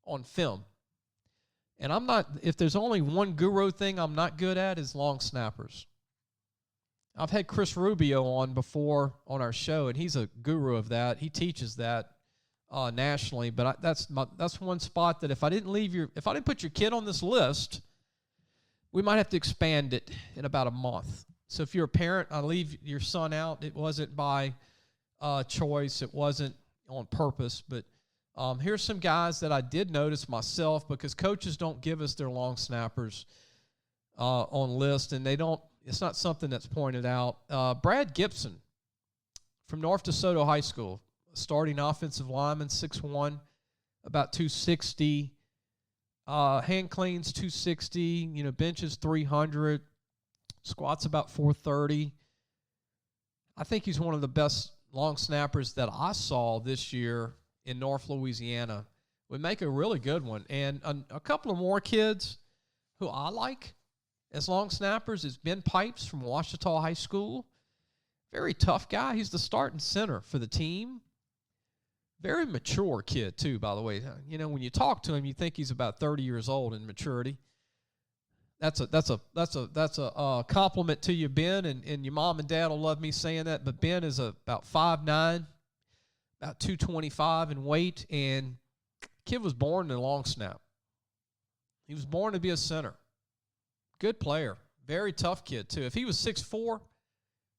on film. And I'm not, if there's only one guru thing I'm not good at is long snappers. I've had Chris Rubio on before on our show, and he's a guru of that. He teaches that nationally, but that's one spot that if I didn't put your kid on this list, we might have to expand it in about a month. So if you're a parent, I leave your son out. It wasn't by choice. It wasn't on purpose. But here's some guys that I did notice myself because coaches don't give us their long snappers on list, and they don't. It's not something that's pointed out. Brad Gibson from North DeSoto High School, starting offensive lineman, 6'1", about 260. Hand cleans 260. You know, benches 300. Squats about 430. I think he's one of the best long snappers that I saw this year in North Louisiana. Would make a really good one. And a couple of more kids who I like as long snappers is Ben Pipes from Ouachita High School. Very tough guy. He's the starting center for the team. Very mature kid, too, by the way. You know, when you talk to him, you think he's about 30 years old in maturity. That's a compliment to you, Ben, and your mom and dad will love me saying that. But Ben is about 5'9", about 225 in weight, and kid was born in a long snap. He was born to be a center. Good player. Very tough kid, too. If he was 6'4",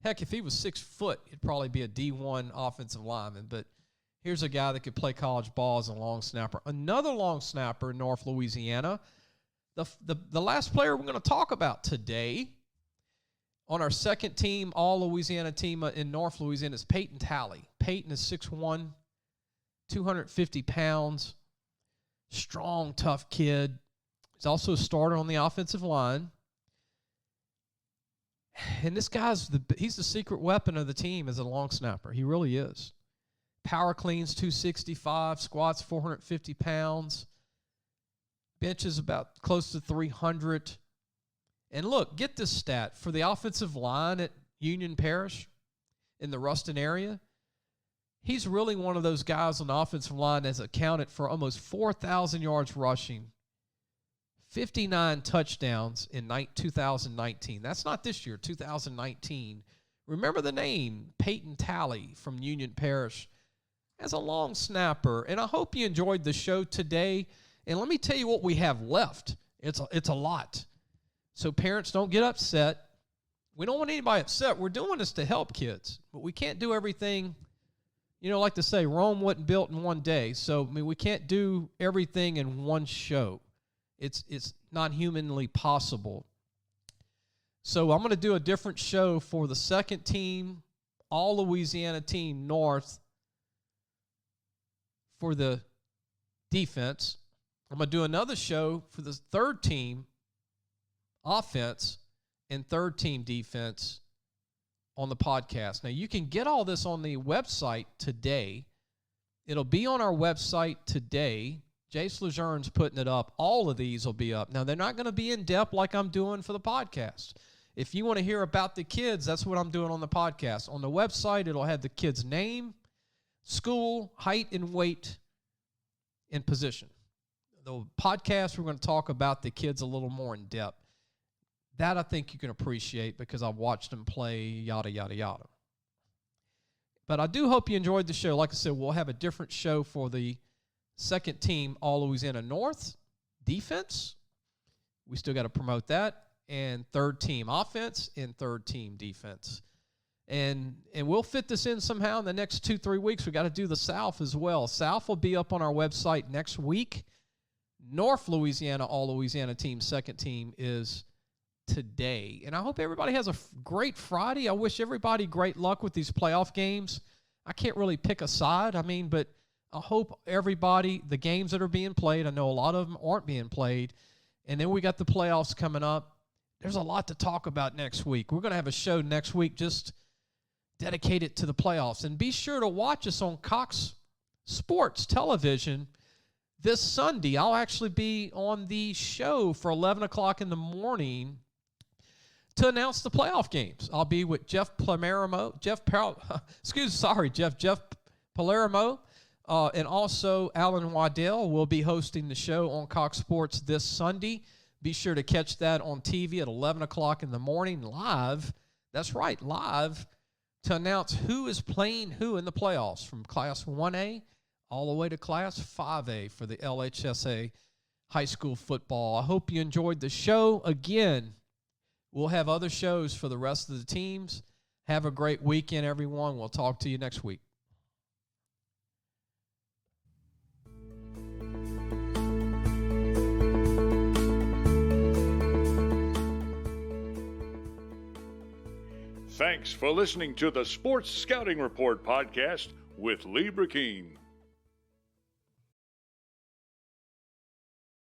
heck, if he was 6 foot, he'd probably be a D1 offensive lineman. But here's a guy that could play college ball as a long snapper. Another long snapper in North Louisiana. The last player we're going to talk about today on our second team, All-Louisiana team in North Louisiana is Payton Tall. Payton is 6'1", 250 pounds, strong, tough kid. He's also a starter on the offensive line. And this guy's he's the secret weapon of the team as a long snapper. He really is. Power cleans 265, squats 450 pounds. Benches about close to 300. And look, get this stat. For the offensive line at Union Parish in the Ruston area, he's really one of those guys on the offensive line that's accounted for almost 4,000 yards rushing, 59 touchdowns in 2019. That's not this year, 2019. Remember the name, Payton Tall from Union Parish, as a long snapper. And I hope you enjoyed the show today. And let me tell you what we have left. It's a lot. So parents, don't get upset. We don't want anybody upset. We're doing this to help kids, but we can't do everything. Like to say, Rome wasn't built in one day. So, we can't do everything in one show. It's not humanly possible. So I'm going to do a different show for the second team, all Louisiana team North, for the defense. I'm going to do another show for the third team offense and third team defense on the podcast. Now, you can get all this on the website today. It'll be on our website today. Jace Luzern's putting it up. All of these will be up. Now, they're not going to be in depth like I'm doing for the podcast. If you want to hear about the kids, that's what I'm doing on the podcast. On the website, it'll have the kid's name, school, height, and weight, and position. The podcast, we're going to talk about the kids a little more in depth. That I think you can appreciate because I've watched them play, yada, yada, yada. But I do hope you enjoyed the show. Like I said, we'll have a different show for the second team All Louisiana North defense. We still got to promote that. And third team offense and third team defense. And we'll fit this in somehow in the next 2-3 weeks. We got to do the South as well. South will be up on our website next week. North Louisiana All Louisiana team, second team is today. And I hope everybody has a great Friday. I wish everybody great luck with these playoff games. I can't really pick a side, but I hope everybody, the games that are being played, I know a lot of them aren't being played. And then we got the playoffs coming up. There's a lot to talk about next week. We're going to have a show next week just dedicated to the playoffs. And be sure to watch us on Cox Sports Television this Sunday. I'll actually be on the show for 11 o'clock in the morning to announce the playoff games. I'll be with Jeff Palermo, and also Alan Waddell will be hosting the show on Cox Sports this Sunday. Be sure to catch that on TV at 11 o'clock in the morning live. That's right, live, to announce who is playing who in the playoffs from Class 1A all the way to Class 5A for the LHSA high school football. I hope you enjoyed the show. Again, we'll have other shows for the rest of the teams. Have a great weekend, everyone. We'll talk to you next week. Thanks for listening to the Sports Scouting Report podcast with Lee Brecheen.